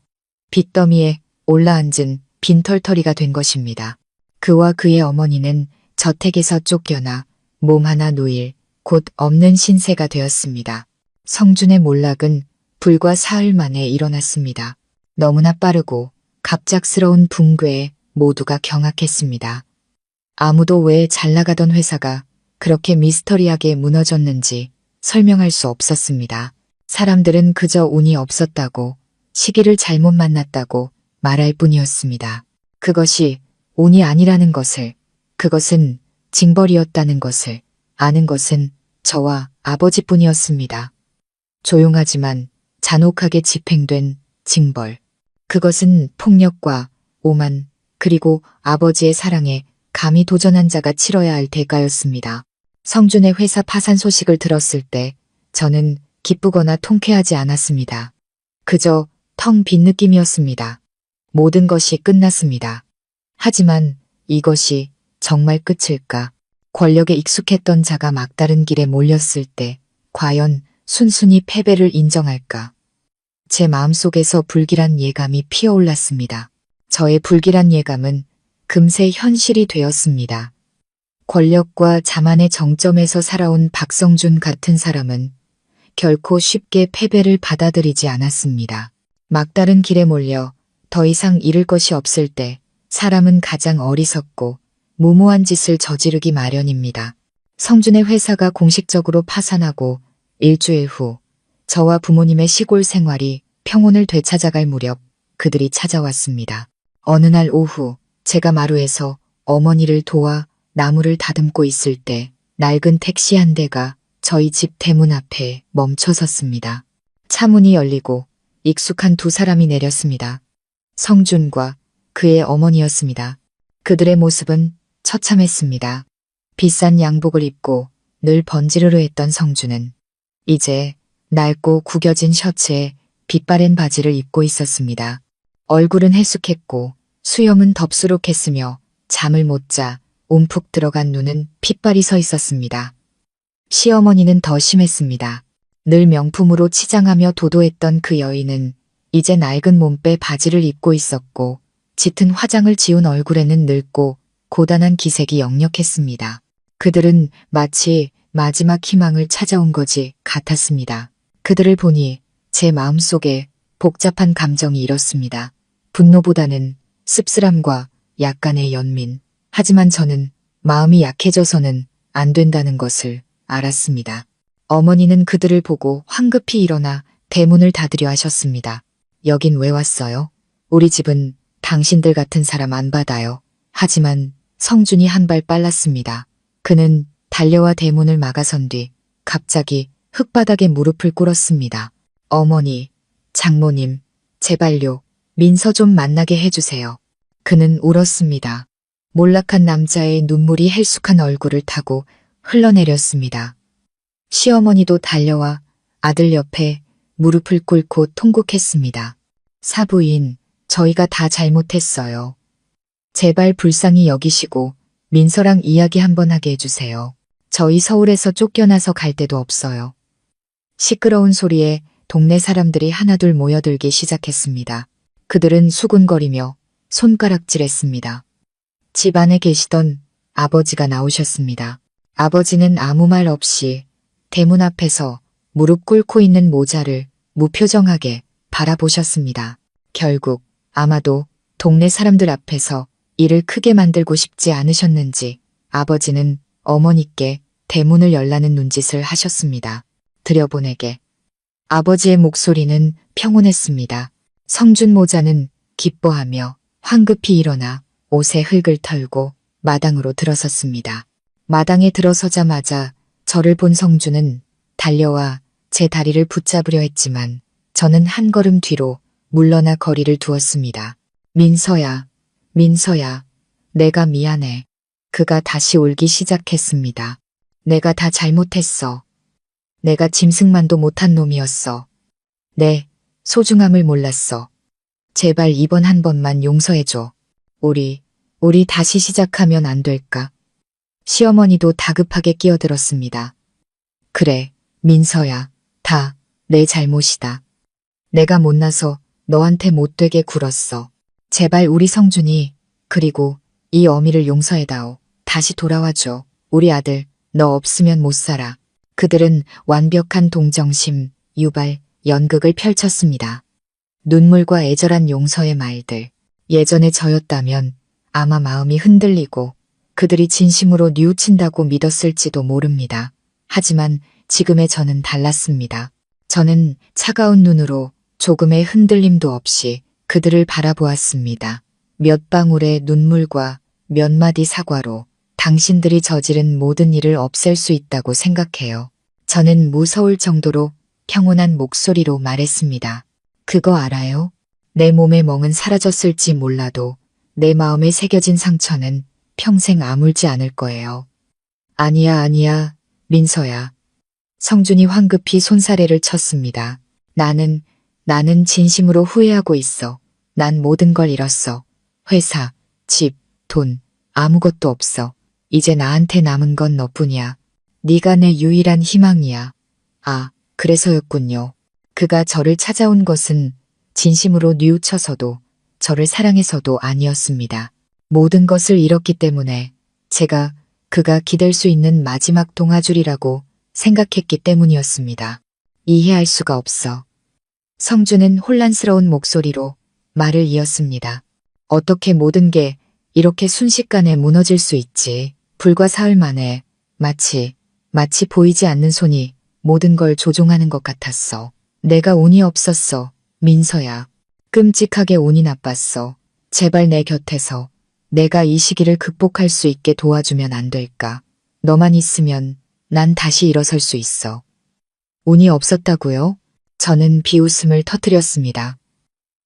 빚더미에 올라앉은 빈털터리가 된 것입니다. 그와 그의 어머니는 저택에서 쫓겨나 몸 하나 누일 곧 없는 신세가 되었습니다. 성준의 몰락은 불과 사흘 만에 일어났습니다. 너무나 빠르고 갑작스러운 붕괴에 모두가 경악했습니다. 아무도 왜 잘 나가던 회사가 그렇게 미스터리하게 무너졌는지 설명할 수 없었습니다. 사람들은 그저 운이 없었다고, 시기를 잘못 만났다고 말할 뿐이었습니다. 그것이 운이 아니라는 것을, 그것은 징벌이었다는 것을 아는 것은 저와 아버지뿐이었습니다. 조용하지만 잔혹하게 집행된 징벌. 그것은 폭력과 오만, 그리고 아버지의 사랑에 감히 도전한 자가 치러야 할 대가였습니다. 성준의 회사 파산 소식을 들었을 때 저는 기쁘거나 통쾌하지 않았습니다. 그저 텅 빈 느낌이었습니다. 모든 것이 끝났습니다. 하지만 이것이 정말 끝일까? 권력에 익숙했던 자가 막다른 길에 몰렸을 때 과연 순순히 패배를 인정할까? 제 마음속에서 불길한 예감이 피어올랐습니다. 저의 불길한 예감은 금세 현실이 되었습니다. 권력과 자만의 정점에서 살아온 박성준 같은 사람은 결코 쉽게 패배를 받아들이지 않았습니다. 막다른 길에 몰려 더 이상 잃을 것이 없을 때 사람은 가장 어리석고 무모한 짓을 저지르기 마련입니다. 성준의 회사가 공식적으로 파산하고 일주일 후 저와 부모님의 시골 생활이 평온을 되찾아갈 무렵 그들이 찾아왔습니다. 어느 날 오후 제가 마루에서 어머니를 도와 나무를 다듬고 있을 때 낡은 택시 한 대가 저희 집 대문 앞에 멈춰 섰습니다. 차문이 열리고 익숙한 두 사람이 내렸습니다. 성준과 그의 어머니였습니다. 그들의 모습은 처참했습니다. 비싼 양복을 입고 늘 번지르르 했던 성준은 이제 낡고 구겨진 셔츠에 빛바랜 바지를 입고 있었습니다. 얼굴은 해숙했고 수염은 덥수룩했으며 잠을 못 자 움푹 들어간 눈은 핏발이 서 있었습니다. 시어머니는 더 심했습니다. 늘 명품으로 치장하며 도도했던 그 여인은 이제 낡은 몸빼 바지를 입고 있었고 짙은 화장을 지운 얼굴에는 늙고 고단한 기색이 역력했습니다. 그들은 마치 마지막 희망을 찾아온 거지 같았습니다. 그들을 보니 제 마음속에 복잡한 감정이 일었습니다. 분노보다는 씁쓸함과 약간의 연민. 하지만 저는 마음이 약해져서는 안 된다는 것을 알았습니다. 어머니는 그들을 보고 황급히 일어나 대문을 닫으려 하셨습니다. 여긴 왜 왔어요? 우리 집은 당신들 같은 사람 안 받아요. 하지만 성준이 한 발 빨랐습니다. 그는 달려와 대문을 막아선 뒤 갑자기 흙바닥에 무릎을 꿇었습니다. 어머니, 장모님, 제발요. 민서 좀 만나게 해주세요. 그는 울었습니다. 몰락한 남자의 눈물이 헬쑥한 얼굴을 타고 흘러내렸습니다. 시어머니도 달려와 아들 옆에 무릎을 꿇고 통곡했습니다. 사부인, 저희가 다 잘못했어요. 제발 불쌍히 여기시고 민서랑 이야기 한번 하게 해주세요. 저희 서울에서 쫓겨나서 갈 데도 없어요. 시끄러운 소리에 동네 사람들이 하나둘 모여들기 시작했습니다. 그들은 수군거리며 손가락질했습니다. 집 안에 계시던 아버지가 나오셨습니다. 아버지는 아무 말 없이 대문 앞에서 무릎 꿇고 있는 모자를 무표정하게 바라보셨습니다. 결국 아마도 동네 사람들 앞에서 일을 크게 만들고 싶지 않으셨는지 아버지는 어머니께 대문을 열라는 눈짓을 하셨습니다. 들여보내게. 아버지의 목소리는 평온했습니다. 성준 모자는 기뻐하며 황급히 일어나 옷에 흙을 털고 마당으로 들어섰습니다. 마당에 들어서자마자 저를 본 성주는 달려와 제 다리를 붙잡으려 했지만 저는 한 걸음 뒤로 물러나 거리를 두었습니다. 민서야, 민서야, 내가 미안해. 그가 다시 울기 시작했습니다. 내가 다 잘못했어. 내가 짐승만도 못한 놈이었어. 내 소중함을 몰랐어. 제발 이번 한 번만 용서해줘. 우리 다시 시작하면 안 될까? 시어머니도 다급하게 끼어들었습니다. 그래, 민서야, 다 내 잘못이다. 내가 못나서 너한테 못되게 굴었어. 제발 우리 성준이, 그리고 이 어미를 용서해다오. 다시 돌아와줘. 우리 아들, 너 없으면 못 살아. 그들은 완벽한 동정심, 유발, 연극을 펼쳤습니다. 눈물과 애절한 용서의 말들. 예전에 저였다면 아마 마음이 흔들리고 그들이 진심으로 뉘우친다고 믿었을지도 모릅니다. 하지만 지금의 저는 달랐습니다. 저는 차가운 눈으로 조금의 흔들림도 없이 그들을 바라보았습니다. 몇 방울의 눈물과 몇 마디 사과로 당신들이 저지른 모든 일을 없앨 수 있다고 생각해요. 저는 무서울 정도로 평온한 목소리로 말했습니다. 그거 알아요? 내 몸의 멍은 사라졌을지 몰라도 내 마음에 새겨진 상처는 평생 아물지 않을 거예요. 아니야, 민서야. 성준이 황급히 손사래를 쳤습니다. 나는 진심으로 후회하고 있어. 난 모든 걸 잃었어. 회사, 집, 돈, 아무것도 없어. 이제 나한테 남은 건 너뿐이야. 네가 내 유일한 희망이야. 아, 그래서였군요. 그가 저를 찾아온 것은 진심으로 뉘우쳐서도 저를 사랑해서도 아니었습니다. 모든 것을 잃었기 때문에 제가 그가 기댈 수 있는 마지막 동아줄이라고 생각했기 때문이었습니다. 이해할 수가 없어. 성주는 혼란스러운 목소리로 말을 이었습니다. 어떻게 모든 게 이렇게 순식간에 무너질 수 있지. 불과 사흘 만에 마치 보이지 않는 손이 모든 걸 조종하는 것 같았어. 내가 운이 없었어. 민서야. 끔찍하게 운이 나빴어. 제발 내 곁에서 내가 이 시기를 극복할 수 있게 도와주면 안 될까. 너만 있으면 난 다시 일어설 수 있어. 운이 없었다고요? 저는 비웃음을 터뜨렸습니다.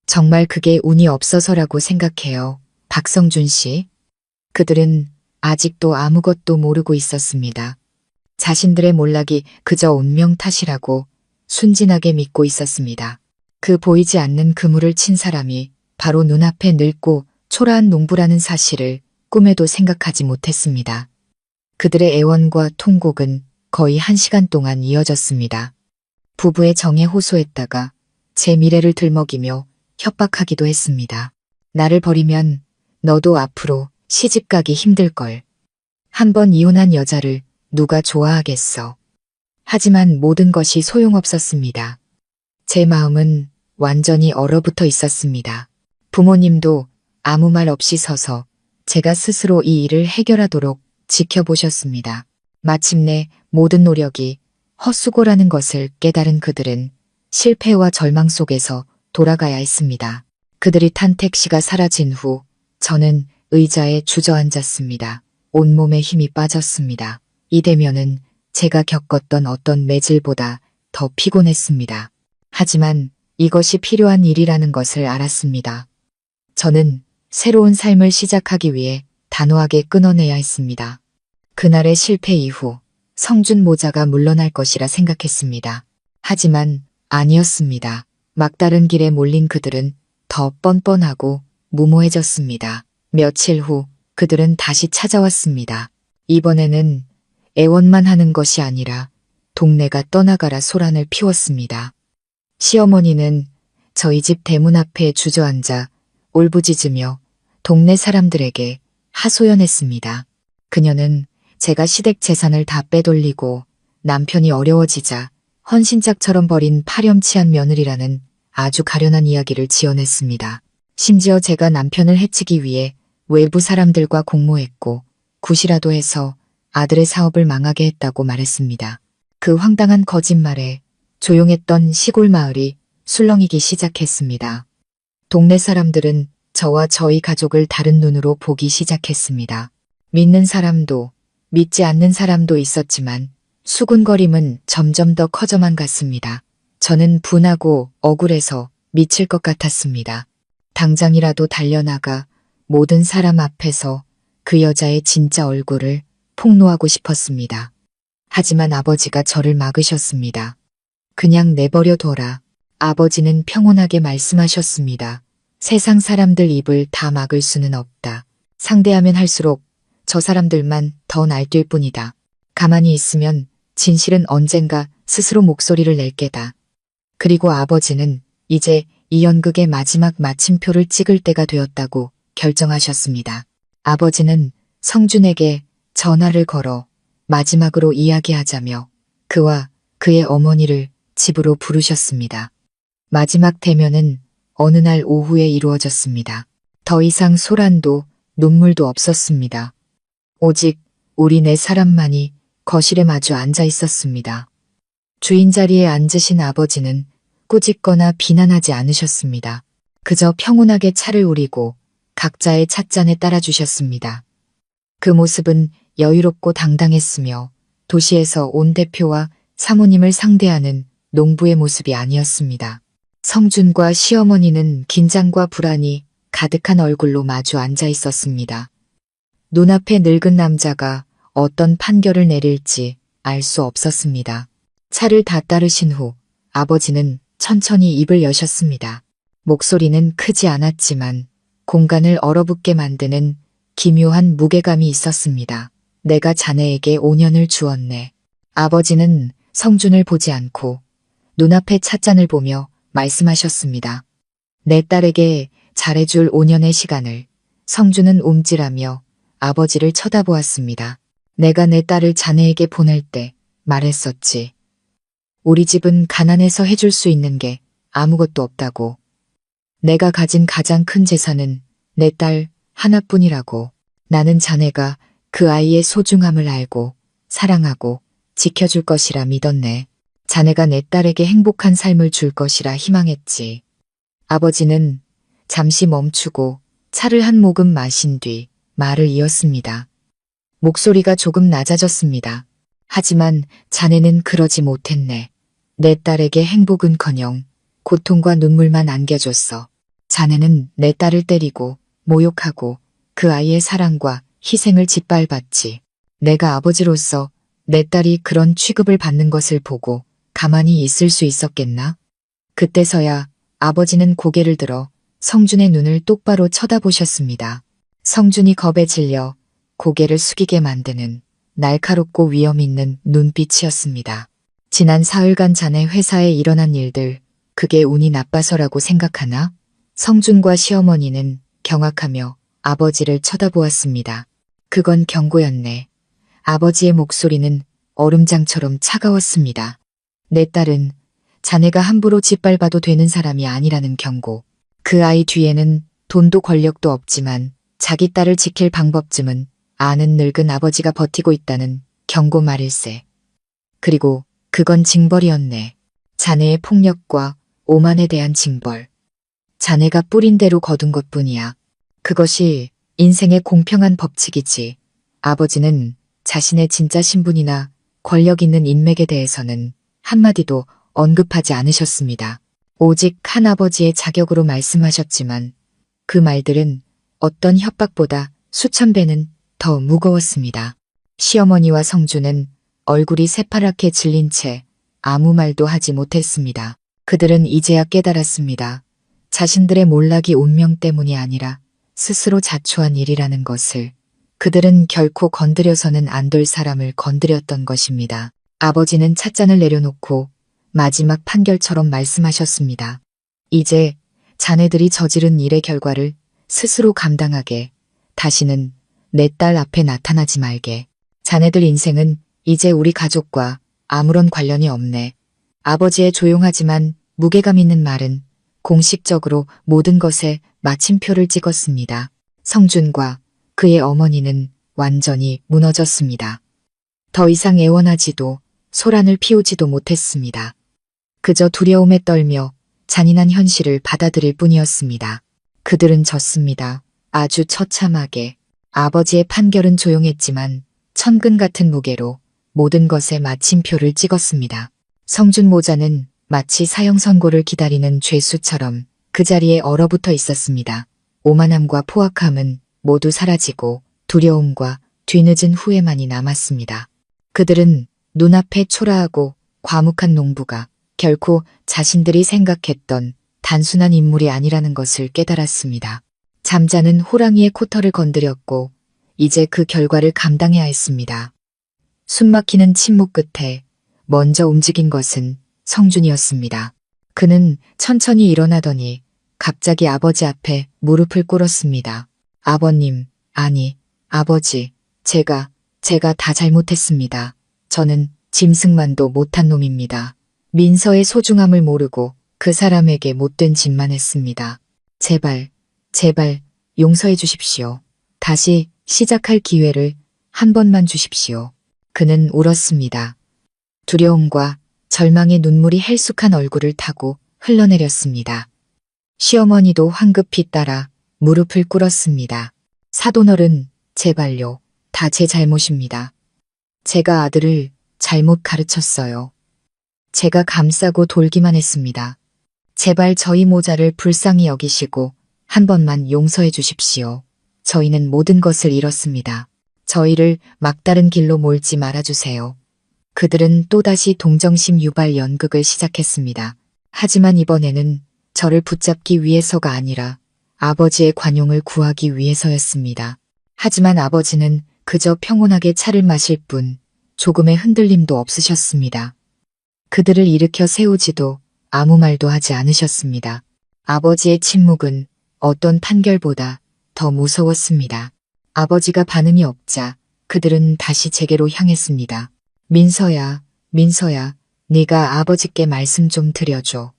정말 그게 운이 없어서라고 생각해요. 박성준 씨. 그들은 아직도 아무것도 모르고 있었습니다. 자신들의 몰락이 그저 운명 탓이라고 순진하게 믿고 있었습니다. 그 보이지 않는 그물을 친 사람이 바로 눈앞에 늙고 초라한 농부라는 사실을 꿈에도 생각하지 못했습니다. 그들의 애원과 통곡은 거의 1시간 동안 이어졌습니다. 부부의 정에 호소했다가 제 미래를 들먹이며 협박하기도 했습니다. 나를 버리면 너도 앞으로 시집가기 힘들걸. 한 번 이혼한 여자를 누가 좋아하겠어. 하지만 모든 것이 소용없었습니다. 제 마음은 완전히 얼어붙어 있었습니다. 부모님도 아무 말 없이 서서 제가 스스로 이 일을 해결하도록 지켜보셨습니다. 마침내 모든 노력이 헛수고라는 것을 깨달은 그들은 실패와 절망 속에서 돌아가야 했습니다. 그들이 탄 택시가 사라진 후 저는 의자에 주저앉았습니다. 온몸에 힘이 빠졌습니다. 이 대면은 제가 겪었던 어떤 매질보다 더 피곤했습니다. 하지만 이것이 필요한 일이라는 것을 알았습니다. 저는 새로운 삶을 시작하기 위해 단호하게 끊어내야 했습니다. 그날의 실패 이후 성준 모자가 물러날 것이라 생각했습니다. 하지만 아니었습니다. 막다른 길에 몰린 그들은 더 뻔뻔하고 무모해졌습니다. 며칠 후 그들은 다시 찾아왔습니다. 이번에는 애원만 하는 것이 아니라 동네가 떠나가라 소란을 피웠습니다. 시어머니는 저희 집 대문 앞에 주저앉아 울부짖으며 동네 사람들에게 하소연했습니다. 그녀는 제가 시댁 재산을 다 빼돌리고 남편이 어려워지자 헌신짝처럼 버린 파렴치한 며느리라는 아주 가련한 이야기를 지어냈습니다. 심지어 제가 남편을 해치기 위해 외부 사람들과 공모했고 굿이라도 해서 아들의 사업을 망하게 했다고 말했습니다. 그 황당한 거짓말에 조용했던 시골 마을이 술렁이기 시작했습니다. 동네 사람들은 저와 저희 가족을 다른 눈으로 보기 시작했습니다. 믿는 사람도 믿지 않는 사람도 있었지만 수군거림은 점점 더 커져만 갔습니다. 저는 분하고 억울해서 미칠 것 같았습니다. 당장이라도 달려나가 모든 사람 앞에서 그 여자의 진짜 얼굴을 폭로하고 싶었습니다. 하지만 아버지가 저를 막으셨습니다. 그냥 내버려 둬라. 아버지는 평온하게 말씀하셨습니다. 세상 사람들 입을 다 막을 수는 없다. 상대하면 할수록 저 사람들만 더 날뛸 뿐이다. 가만히 있으면 진실은 언젠가 스스로 목소리를 낼 게다. 그리고 아버지는 이제 이 연극의 마지막 마침표를 찍을 때가 되었다고 결정하셨습니다. 아버지는 성준에게 전화를 걸어 마지막으로 이야기하자며 그와 그의 어머니를 집으로 부르셨습니다. 마지막 대면은 어느 날 오후에 이루어졌습니다. 더 이상 소란도 눈물도 없었습니다. 오직 우리 네 사람만이 거실에 마주 앉아 있었습니다. 주인 자리에 앉으신 아버지는 꾸짖거나 비난하지 않으셨습니다. 그저 평온하게 차를 우리고 각자의 찻잔에 따라주셨습니다. 그 모습은 여유롭고 당당했으며 도시에서 온 대표와 사모님을 상대하는 농부의 모습이 아니었습니다. 성준과 시어머니는 긴장과 불안이 가득한 얼굴로 마주 앉아 있었습니다. 눈앞에 늙은 남자가 어떤 판결을 내릴지 알 수 없었습니다. 차를 다 따르신 후 아버지는 천천히 입을 여셨습니다. 목소리는 크지 않았지만 공간을 얼어붙게 만드는 기묘한 무게감이 있었습니다. 내가 자네에게 5년을 주었네. 아버지는 성준을 보지 않고 눈앞의 찻잔을 보며 말씀하셨습니다. 내 딸에게 잘해줄 5년의 시간을. 성준은 움찔하며 아버지를 쳐다보았습니다. 내가 내 딸을 자네에게 보낼 때 말했었지. 우리 집은 가난해서 해줄 수 있는 게 아무것도 없다고. 내가 가진 가장 큰 재산은 내 딸 하나뿐이라고. 나는 자네가 그 아이의 소중함을 알고 사랑하고 지켜줄 것이라 믿었네. 자네가 내 딸에게 행복한 삶을 줄 것이라 희망했지. 아버지는 잠시 멈추고 차를 한 모금 마신 뒤 말을 이었습니다. 목소리가 조금 낮아졌습니다. 하지만 자네는 그러지 못했네. 내 딸에게 행복은커녕 고통과 눈물만 안겨줬어. 자네는 내 딸을 때리고 모욕하고 그 아이의 사랑과 희생을 짓밟았지. 내가 아버지로서 내 딸이 그런 취급을 받는 것을 보고 가만히 있을 수 있었겠나? 그때서야 아버지는 고개를 들어 성준의 눈을 똑바로 쳐다보셨습니다. 성준이 겁에 질려 고개를 숙이게 만드는 날카롭고 위험 있는 눈빛이었습니다. 지난 사흘간 자네 회사에 일어난 일들, 그게 운이 나빠서라고 생각하나? 성준과 시어머니는 경악하며 아버지를 쳐다보았습니다. 그건 경고였네. 아버지의 목소리는 얼음장처럼 차가웠습니다. 내 딸은 자네가 함부로 짓밟아도 되는 사람이 아니라는 경고. 그 아이 뒤에는 돈도 권력도 없지만 자기 딸을 지킬 방법쯤은 아는 늙은 아버지가 버티고 있다는 경고 말일세. 그리고 그건 징벌이었네. 자네의 폭력과 오만에 대한 징벌. 자네가 뿌린 대로 거둔 것뿐이야. 그것이 인생의 공평한 법칙이지. 아버지는 자신의 진짜 신분이나 권력 있는 인맥에 대해서는 한마디도 언급하지 않으셨습니다. 오직 한 아버지의 자격으로 말씀하셨지만 그 말들은 어떤 협박보다 수천 배는 더 무거웠습니다. 시어머니와 성준은 얼굴이 새파랗게 질린 채 아무 말도 하지 못했습니다. 그들은 이제야 깨달았습니다. 자신들의 몰락이 운명 때문이 아니라 스스로 자초한 일이라는 것을. 그들은 결코 건드려서는 안 될 사람을 건드렸던 것입니다. 아버지는 찻잔을 내려놓고 마지막 판결처럼 말씀하셨습니다. 이제 자네들이 저지른 일의 결과를 스스로 감당하게. 다시는 내 딸 앞에 나타나지 말게. 자네들 인생은 이제 우리 가족과 아무런 관련이 없네. 아버지의 조용하지만 무게감 있는 말은 공식적으로 모든 것에 마침표를 찍었습니다. 성준과 그의 어머니는 완전히 무너졌습니다. 더 이상 애원하지도 소란을 피우지도 못했습니다. 그저 두려움에 떨며 잔인한 현실을 받아들일 뿐이었습니다. 그들은 졌습니다. 아주 처참하게. 아버지의 판결은 조용했지만 천근 같은 무게로 모든 것에 마침표를 찍었습니다. 성준 모자는 마치 사형 선고를 기다리는 죄수처럼 그 자리에 얼어붙어 있었습니다. 오만함과 포악함은 모두 사라지고 두려움과 뒤늦은 후회만이 남았습니다. 그들은 눈앞에 초라하고 과묵한 농부가 결코 자신들이 생각했던 단순한 인물이 아니라는 것을 깨달았습니다. 잠자는 호랑이의 코털을 건드렸고 이제 그 결과를 감당해야 했습니다. 숨막히는 침묵 끝에 먼저 움직인 것은 성준이었습니다. 그는 천천히 일어나더니 갑자기 아버지 앞에 무릎을 꿇었습니다. 아버님, 아니, 아버지, 제가 다 잘못했습니다. 저는 짐승만도 못한 놈입니다. 민서의 소중함을 모르고 그 사람에게 못된 짓만 했습니다. 제발 용서해 주십시오. 다시 시작할 기회를 한 번만 주십시오. 그는 울었습니다. 두려움과 절망의 눈물이 헬쑥한 얼굴을 타고 흘러내렸습니다. 시어머니도 황급히 따라 무릎을 꿇었습니다. 사돈어른, 제발요. 다 제 잘못입니다. 제가 아들을 잘못 가르쳤어요. 제가 감싸고 돌기만 했습니다. 제발 저희 모자를 불쌍히 여기시고 한 번만 용서해 주십시오. 저희는 모든 것을 잃었습니다. 저희를 막다른 길로 몰지 말아주세요. 그들은 또다시 동정심 유발 연극을 시작했습니다. 하지만 이번에는 저를 붙잡기 위해서가 아니라 아버지의 관용을 구하기 위해서였습니다. 하지만 아버지는 그저 평온하게 차를 마실 뿐 조금의 흔들림도 없으셨습니다. 그들을 일으켜 세우지도 아무 말도 하지 않으셨습니다. 아버지의 침묵은 어떤 판결보다 더 무서웠습니다. 아버지가 반응이 없자 그들은 다시 제게로 향했습니다. 민서야, 네가 아버지께 말씀 좀 드려줘.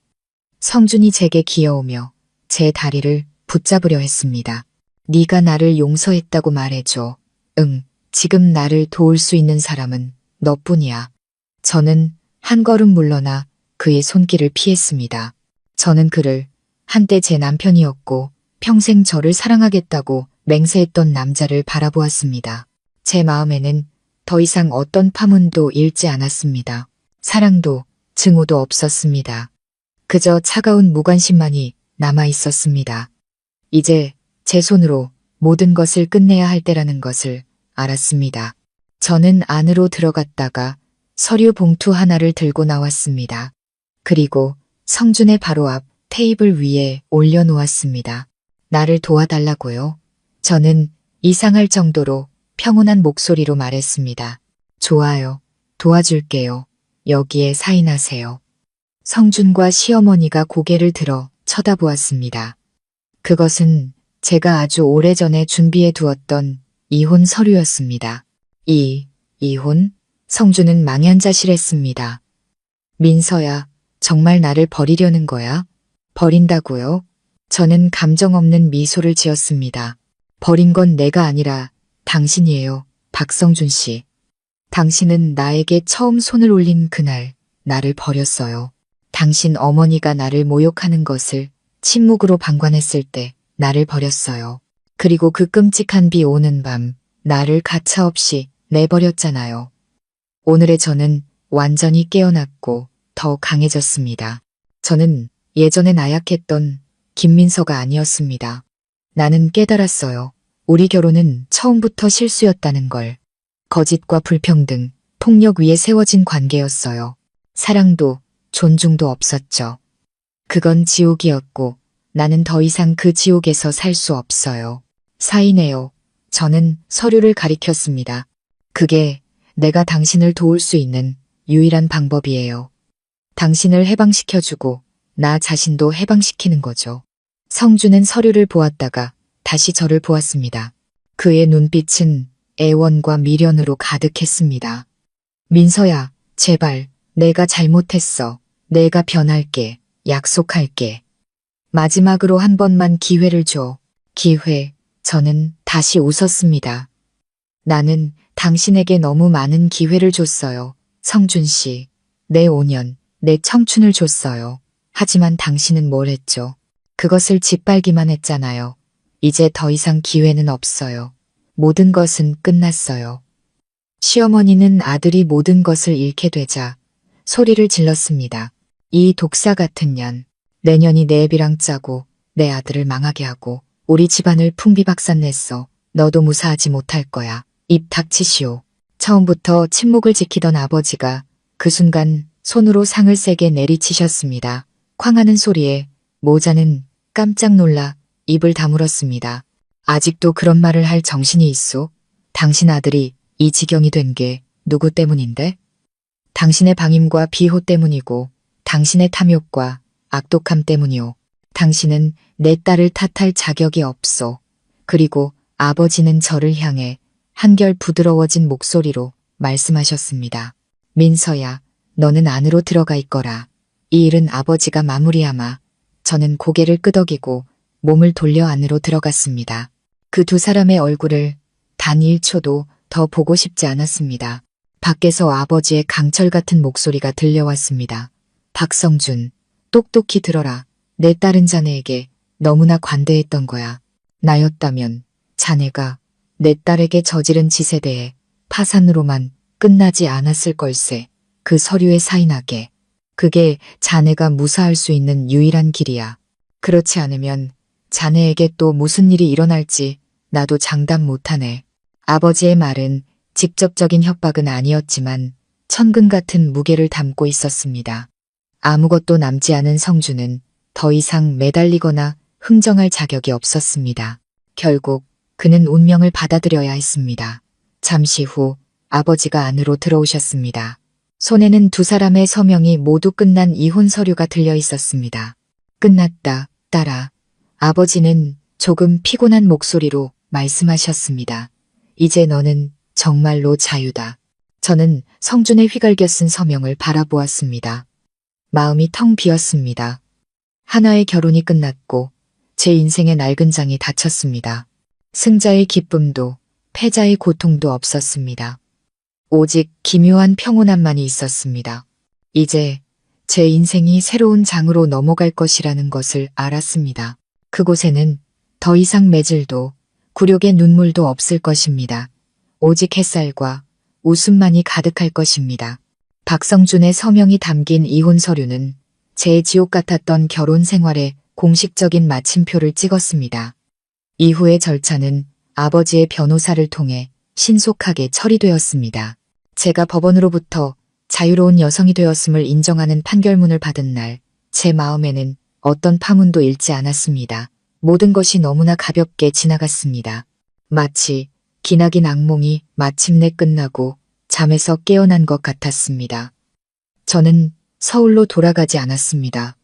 성준이 제게 기어오며 제 다리를 붙잡으려 했습니다. 네가 나를 용서했다고 말해줘. 응, 지금 나를 도울 수 있는 사람은 너뿐이야. 저는 한 걸음 물러나 그의 손길을 피했습니다. 저는 그를 한때 제 남편이었고 평생 저를 사랑하겠다고 맹세했던 남자를 바라보았습니다. 제 마음에는 더 이상 어떤 파문도 일지 않았습니다. 사랑도 증오도 없었습니다. 그저 차가운 무관심만이 남아 있었습니다. 이제 제 손으로 모든 것을 끝내야 할 때라는 것을 알았습니다. 저는 안으로 들어갔다가 서류 봉투 하나를 들고 나왔습니다. 그리고 성준의 바로 앞 테이블 위에 올려놓았습니다. 나를 도와달라고요? 저는 이상할 정도로 평온한 목소리로 말했습니다. 좋아요. 도와줄게요. 여기에 사인하세요. 성준과 시어머니가 고개를 들어 쳐다보았습니다. 그것은 제가 아주 오래전에 준비해 두었던 이혼 서류였습니다. 이혼? 성준은 망연자실했습니다. 민서야, 정말 나를 버리려는 거야? 버린다고요? 저는 감정 없는 미소를 지었습니다. 버린 건 내가 아니라 당신이에요, 박성준 씨. 당신은 나에게 처음 손을 올린 그날 나를 버렸어요. 당신 어머니가 나를 모욕하는 것을 침묵으로 방관했을 때 나를 버렸어요. 그리고 그 끔찍한 비 오는 밤 나를 가차없이 내버렸잖아요. 오늘의 저는 완전히 깨어났고 더 강해졌습니다. 저는 예전에 나약했던 김민서가 아니었습니다. 나는 깨달았어요. 우리 결혼은 처음부터 실수였다는 걸. 거짓과 불평등, 폭력 위에 세워진 관계였어요. 사랑도 존중도 없었죠. 그건 지옥이었고 나는 더 이상 그 지옥에서 살 수 없어요. 사인해요. 저는 서류를 가리켰습니다. 그게 내가 당신을 도울 수 있는 유일한 방법이에요. 당신을 해방시켜주고 나 자신도 해방시키는 거죠. 성준은 서류를 보았다가 다시 저를 보았습니다. 그의 눈빛은 애원과 미련으로 가득했습니다. 민서야, 제발, 내가 잘못했어. 내가 변할게. 약속할게. 마지막으로 한 번만 기회를 줘. 기회. 저는 다시 웃었습니다. 나는 당신에게 너무 많은 기회를 줬어요. 성준 씨. 내 5년, 내 청춘을 줬어요. 하지만 당신은 뭘 했죠? 그것을 짓밟기만 했잖아요. 이제 더 이상 기회는 없어요. 모든 것은 끝났어요. 시어머니는 아들이 모든 것을 잃게 되자 소리를 질렀습니다. 이 독사 같은 년, 내년이 내 애비랑 짜고 내 아들을 망하게 하고 우리 집안을 풍비박산냈어. 너도 무사하지 못할 거야. 입 닥치시오. 처음부터 침묵을 지키던 아버지가 그 순간 손으로 상을 세게 내리치셨습니다. 쾅하는 소리에 모자는 깜짝 놀라 입을 다물었습니다. 아직도 그런 말을 할 정신이 있소? 당신 아들이 이 지경이 된 게 누구 때문인데? 당신의 방임과 비호 때문이고 당신의 탐욕과 악독함 때문이오. 당신은 내 딸을 탓할 자격이 없소. 그리고 아버지는 저를 향해 한결 부드러워진 목소리로 말씀하셨습니다. 민서야, 너는 안으로 들어가 있거라. 이 일은 아버지가 마무리하마. 저는 고개를 끄덕이고 몸을 돌려 안으로 들어갔습니다. 그 두 사람의 얼굴을 단 1초도 더 보고 싶지 않았습니다. 밖에서 아버지의 강철 같은 목소리가 들려왔습니다. 박성준, 똑똑히 들어라. 내 딸은 자네에게 너무나 관대했던 거야. 나였다면 자네가 내 딸에게 저지른 짓에 대해 파산으로만 끝나지 않았을 걸세. 그 서류에 사인하게. 그게 자네가 무사할 수 있는 유일한 길이야. 그렇지 않으면 자네에게 또 무슨 일이 일어날지 나도 장담 못하네. 아버지의 말은 직접적인 협박은 아니었지만 천근 같은 무게를 담고 있었습니다. 아무것도 남지 않은 성주는 더 이상 매달리거나 흥정할 자격이 없었습니다. 결국 그는 운명을 받아들여야 했습니다. 잠시 후 아버지가 안으로 들어오셨습니다. 손에는 두 사람의 서명이 모두 끝난 이혼 서류가 들려 있었습니다. 끝났다, 딸아. 아버지는 조금 피곤한 목소리로 말씀하셨습니다. 이제 너는 정말로 자유다. 저는 성준의 휘갈겨 쓴 서명을 바라보았습니다. 마음이 텅 비었습니다. 하나의 결혼이 끝났고 제 인생의 낡은 장이 닫혔습니다. 승자의 기쁨도 패자의 고통도 없었습니다. 오직 기묘한 평온함만이 있었습니다. 이제 제 인생이 새로운 장으로 넘어갈 것이라는 것을 알았습니다. 그곳에는 더 이상 매질도 굴욕의 눈물도 없을 것입니다. 오직 햇살과 웃음만이 가득할 것입니다. 박성준의 서명이 담긴 이혼 서류는 제 지옥 같았던 결혼 생활의 공식적인 마침표를 찍었습니다. 이후의 절차는 아버지의 변호사를 통해 신속하게 처리되었습니다. 제가 법원으로부터 자유로운 여성이 되었음을 인정하는 판결문을 받은 날, 제 마음에는 어떤 파문도 일지 않았습니다. 모든 것이 너무나 가볍게 지나갔습니다. 마치 기나긴 악몽이 마침내 끝나고 잠에서 깨어난 것 같았습니다. 저는 서울로 돌아가지 않았습니다.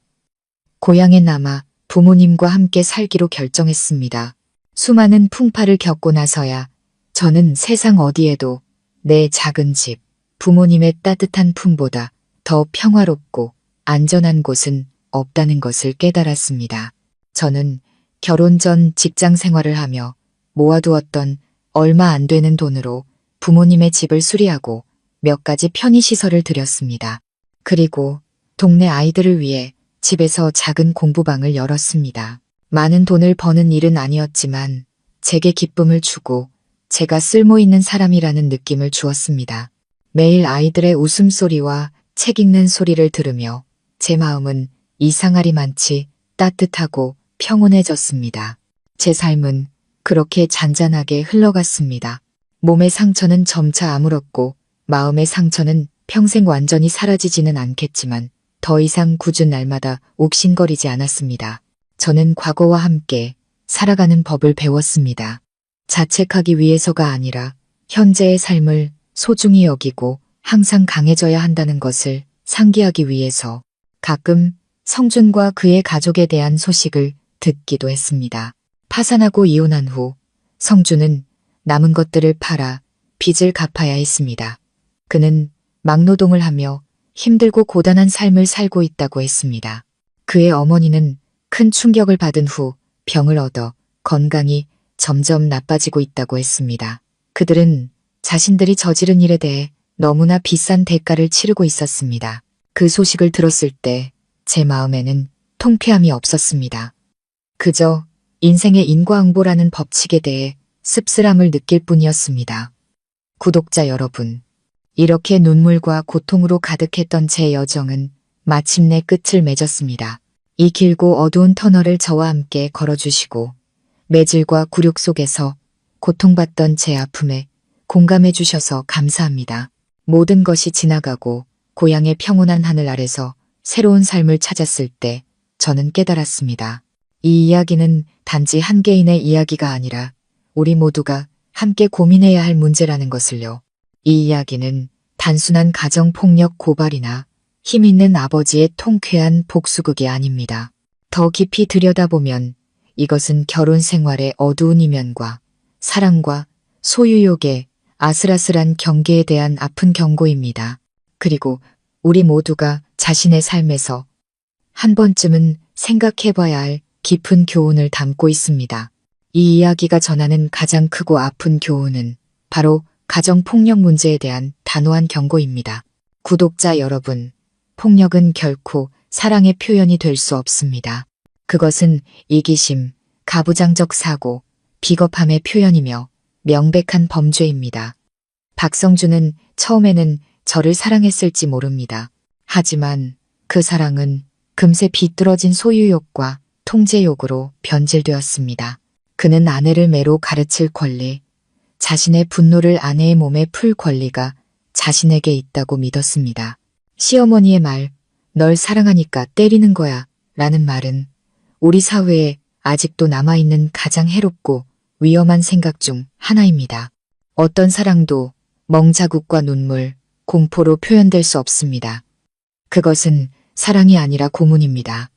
고향에 남아 부모님과 함께 살기로 결정했습니다. 수많은 풍파를 겪고 나서야 저는 세상 어디에도 내 작은 집, 부모님의 따뜻한 품보다 더 평화롭고 안전한 곳은 없다는 것을 깨달았습니다. 저는 결혼 전 직장 생활을 하며 모아두었던 얼마 안 되는 돈으로 부모님의 집을 수리하고 몇 가지 편의시설을 들였습니다. 그리고 동네 아이들을 위해 집에서 작은 공부방을 열었습니다. 많은 돈을 버는 일은 아니었지만 제게 기쁨을 주고 제가 쓸모있는 사람이라는 느낌을 주었습니다. 매일 아이들의 웃음소리와 책 읽는 소리를 들으며 제 마음은 이상하리만치 따뜻하고 평온해졌습니다. 제 삶은 그렇게 잔잔하게 흘러갔습니다. 몸의 상처는 점차 아물었고 마음의 상처는 평생 완전히 사라지지는 않겠지만 더 이상 굳은 날마다 옥신거리지 않았습니다. 저는 과거와 함께 살아가는 법을 배웠습니다. 자책하기 위해서가 아니라 현재의 삶을 소중히 여기고 항상 강해져야 한다는 것을 상기하기 위해서 가끔 성준과 그의 가족에 대한 소식을 듣기도 했습니다. 파산하고 이혼한 후 성준은 남은 것들을 팔아 빚을 갚아야 했습니다. 그는 막노동을 하며 힘들고 고단한 삶을 살고 있다고 했습니다. 그의 어머니는 큰 충격을 받은 후 병을 얻어 건강이 점점 나빠지고 있다고 했습니다. 그들은 자신들이 저지른 일에 대해 너무나 비싼 대가를 치르고 있었습니다. 그 소식을 들었을 때 제 마음에는 통쾌함이 없었습니다. 그저 인생의 인과응보라는 법칙에 대해 씁쓸함을 느낄 뿐이었습니다. 구독자 여러분, 이렇게 눈물과 고통으로 가득했던 제 여정은 마침내 끝을 맺었습니다. 이 길고 어두운 터널을 저와 함께 걸어주시고 매질과 굴욕 속에서 고통받던 제 아픔에 공감해 주셔서 감사합니다. 모든 것이 지나가고 고향의 평온한 하늘 아래서 새로운 삶을 찾았을 때 저는 깨달았습니다. 이 이야기는 단지 한 개인의 이야기가 아니라 우리 모두가 함께 고민해야 할 문제라는 것을요. 이 이야기는 단순한 가정폭력 고발이나 힘 있는 아버지의 통쾌한 복수극이 아닙니다. 더 깊이 들여다보면 이것은 결혼 생활의 어두운 이면과 사랑과 소유욕의 아슬아슬한 경계에 대한 아픈 경고입니다. 그리고 우리 모두가 자신의 삶에서 한 번쯤은 생각해봐야 할 깊은 교훈을 담고 있습니다. 이 이야기가 전하는 가장 크고 아픈 교훈은 바로 가정폭력 문제에 대한 단호한 경고입니다. 구독자 여러분, 폭력은 결코 사랑의 표현이 될 수 없습니다. 그것은 이기심, 가부장적 사고, 비겁함의 표현이며 명백한 범죄입니다. 박성준은 처음에는 저를 사랑했을지 모릅니다. 하지만 그 사랑은 금세 비뚤어진 소유욕과 통제욕으로 변질되었습니다. 그는 아내를 매로 가르칠 권리, 자신의 분노를 아내의 몸에 풀 권리가 자신에게 있다고 믿었습니다. 시어머니의 말, 널 사랑하니까 때리는 거야 라는 말은 우리 사회에 아직도 남아있는 가장 해롭고 위험한 생각 중 하나입니다. 어떤 사랑도 멍자국과 눈물, 공포로 표현될 수 없습니다. 그것은 사랑이 아니라 고문입니다.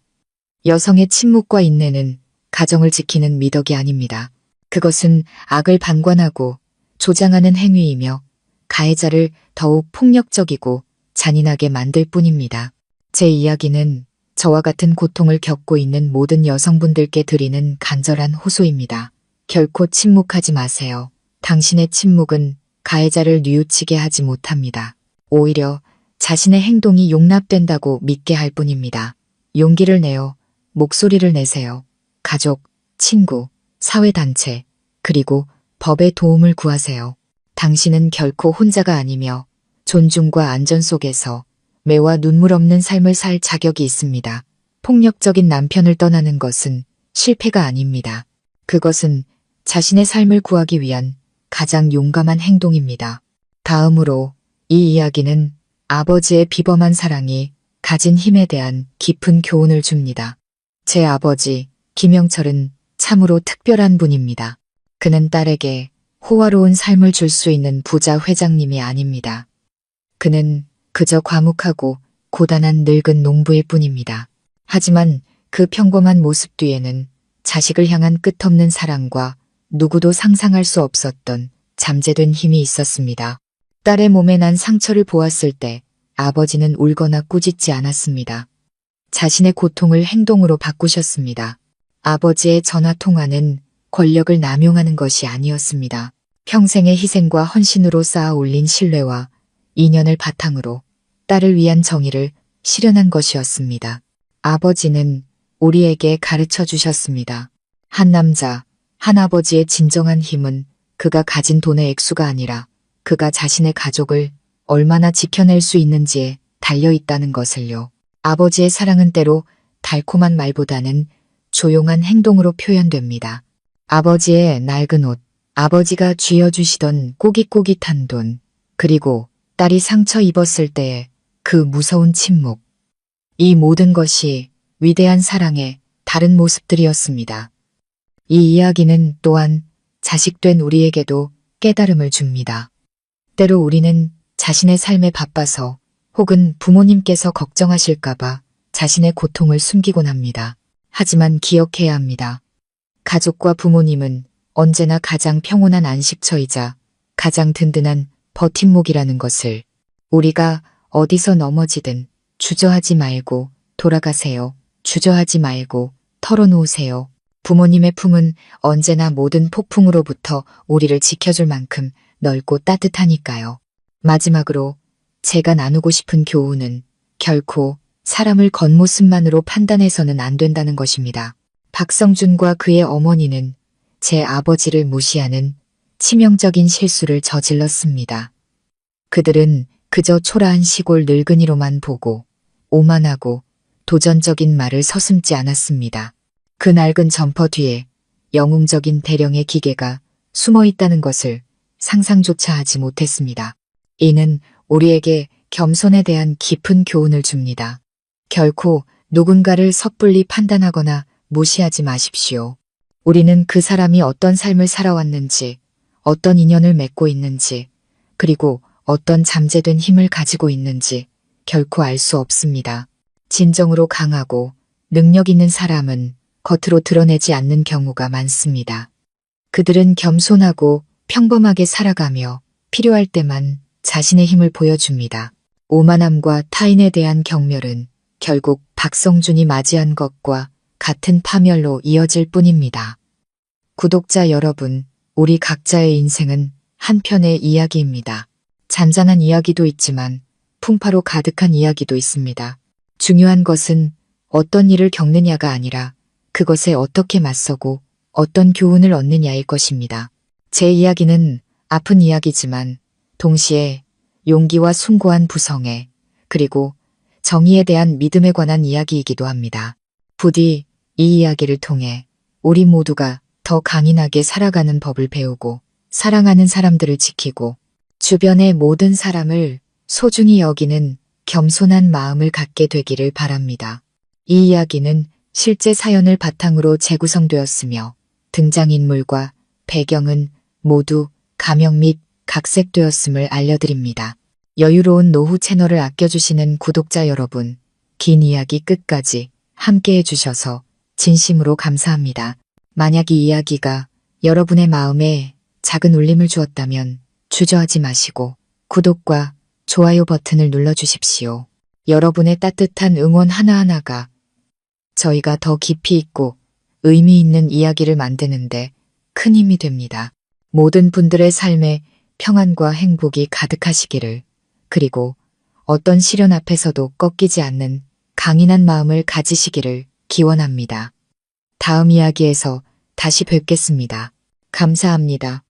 여성의 침묵과 인내는 가정을 지키는 미덕이 아닙니다. 그것은 악을 방관하고 조장하는 행위이며 가해자를 더욱 폭력적이고 잔인하게 만들 뿐입니다. 제 이야기는 저와 같은 고통을 겪고 있는 모든 여성분들께 드리는 간절한 호소입니다. 결코 침묵하지 마세요. 당신의 침묵은 가해자를 뉘우치게 하지 못합니다. 오히려 자신의 행동이 용납된다고 믿게 할 뿐입니다. 용기를 내어 목소리를 내세요. 가족, 친구, 사회단체, 그리고 법의 도움을 구하세요. 당신은 결코 혼자가 아니며 존중과 안전 속에서 매와 눈물 없는 삶을 살 자격이 있습니다. 폭력적인 남편을 떠나는 것은 실패가 아닙니다. 그것은 자신의 삶을 구하기 위한 가장 용감한 행동입니다. 다음으로 이 이야기는 아버지의 비범한 사랑이 가진 힘에 대한 깊은 교훈을 줍니다. 제 아버지 김영철은 참으로 특별한 분입니다. 그는 딸에게 호화로운 삶을 줄 수 있는 부자 회장님이 아닙니다. 그는 그저 과묵하고 고단한 늙은 농부일 뿐입니다. 하지만 그 평범한 모습 뒤에는 자식을 향한 끝없는 사랑과 누구도 상상할 수 없었던 잠재된 힘이 있었습니다. 딸의 몸에 난 상처를 보았을 때 아버지는 울거나 꾸짖지 않았습니다. 자신의 고통을 행동으로 바꾸셨습니다. 아버지의 전화 통화는 권력을 남용하는 것이 아니었습니다. 평생의 희생과 헌신으로 쌓아 올린 신뢰와 인연을 바탕으로 딸을 위한 정의를 실현한 것이었습니다. 아버지는 우리에게 가르쳐 주셨습니다. 한 남자, 한 아버지의 진정한 힘은 그가 가진 돈의 액수가 아니라 그가 자신의 가족을 얼마나 지켜낼 수 있는지에 달려 있다는 것을요. 아버지의 사랑은 때로 달콤한 말보다는 조용한 행동으로 표현됩니다. 아버지의 낡은 옷, 아버지가 쥐어주시던 꼬깃꼬깃한 돈, 그리고 딸이 상처 입었을 때의 그 무서운 침묵. 이 모든 것이 위대한 사랑의 다른 모습들이었습니다. 이 이야기는 또한 자식된 우리에게도 깨달음을 줍니다. 때로 우리는 자신의 삶에 바빠서 혹은 부모님께서 걱정하실까봐 자신의 고통을 숨기곤 합니다. 하지만 기억해야 합니다. 가족과 부모님은 언제나 가장 평온한 안식처이자 가장 든든한 버팀목이라는 것을. 우리가 어디서 넘어지든 주저하지 말고 돌아가세요. 주저하지 말고 털어놓으세요. 부모님의 품은 언제나 모든 폭풍으로부터 우리를 지켜줄 만큼 넓고 따뜻하니까요. 마지막으로 제가 나누고 싶은 교훈은 결코 사람을 겉모습만으로 판단해서는 안 된다는 것입니다. 박성준과 그의 어머니는 제 아버지를 무시하는 치명적인 실수를 저질렀습니다. 그들은 그저 초라한 시골 늙은이로만 보고 오만하고 도전적인 말을 서슴지 않았습니다. 그 낡은 점퍼 뒤에 영웅적인 대령의 기계가 숨어 있다는 것을 상상조차 하지 못했습니다. 이는 우리에게 겸손에 대한 깊은 교훈을 줍니다. 결코 누군가를 섣불리 판단하거나 무시하지 마십시오. 우리는 그 사람이 어떤 삶을 살아왔는지, 어떤 인연을 맺고 있는지, 그리고 어떤 잠재된 힘을 가지고 있는지 결코 알 수 없습니다. 진정으로 강하고 능력 있는 사람은 겉으로 드러내지 않는 경우가 많습니다. 그들은 겸손하고 평범하게 살아가며 필요할 때만 자신의 힘을 보여줍니다. 오만함과 타인에 대한 경멸은 결국 박성준이 맞이한 것과 같은 파멸로 이어질 뿐입니다. 구독자 여러분, 우리 각자의 인생은 한 편의 이야기입니다. 잔잔한 이야기도 있지만 풍파로 가득한 이야기도 있습니다. 중요한 것은 어떤 일을 겪느냐가 아니라 그것에 어떻게 맞서고 어떤 교훈을 얻느냐일 것입니다. 제 이야기는 아픈 이야기지만 동시에 용기와 숭고한 부성애, 그리고 정의에 대한 믿음에 관한 이야기이기도 합니다. 부디 이 이야기를 통해 우리 모두가 더 강인하게 살아가는 법을 배우고 사랑하는 사람들을 지키고 주변의 모든 사람을 소중히 여기는 겸손한 마음을 갖게 되기를 바랍니다. 이 이야기는 실제 사연을 바탕으로 재구성되었으며 등장인물과 배경은 모두 가명 및 각색되었음을 알려드립니다. 여유로운 노후 채널을 아껴주시는 구독자 여러분, 긴 이야기 끝까지 함께 해주셔서 진심으로 감사합니다. 만약 이 이야기가 여러분의 마음에 작은 울림을 주었다면 주저하지 마시고 구독과 좋아요 버튼을 눌러주십시오. 여러분의 따뜻한 응원 하나하나가 저희가 더 깊이 있고 의미 있는 이야기를 만드는데 큰 힘이 됩니다. 모든 분들의 삶에 평안과 행복이 가득하시기를, 그리고 어떤 시련 앞에서도 꺾이지 않는 강인한 마음을 가지시기를 기원합니다. 다음 이야기에서 다시 뵙겠습니다. 감사합니다.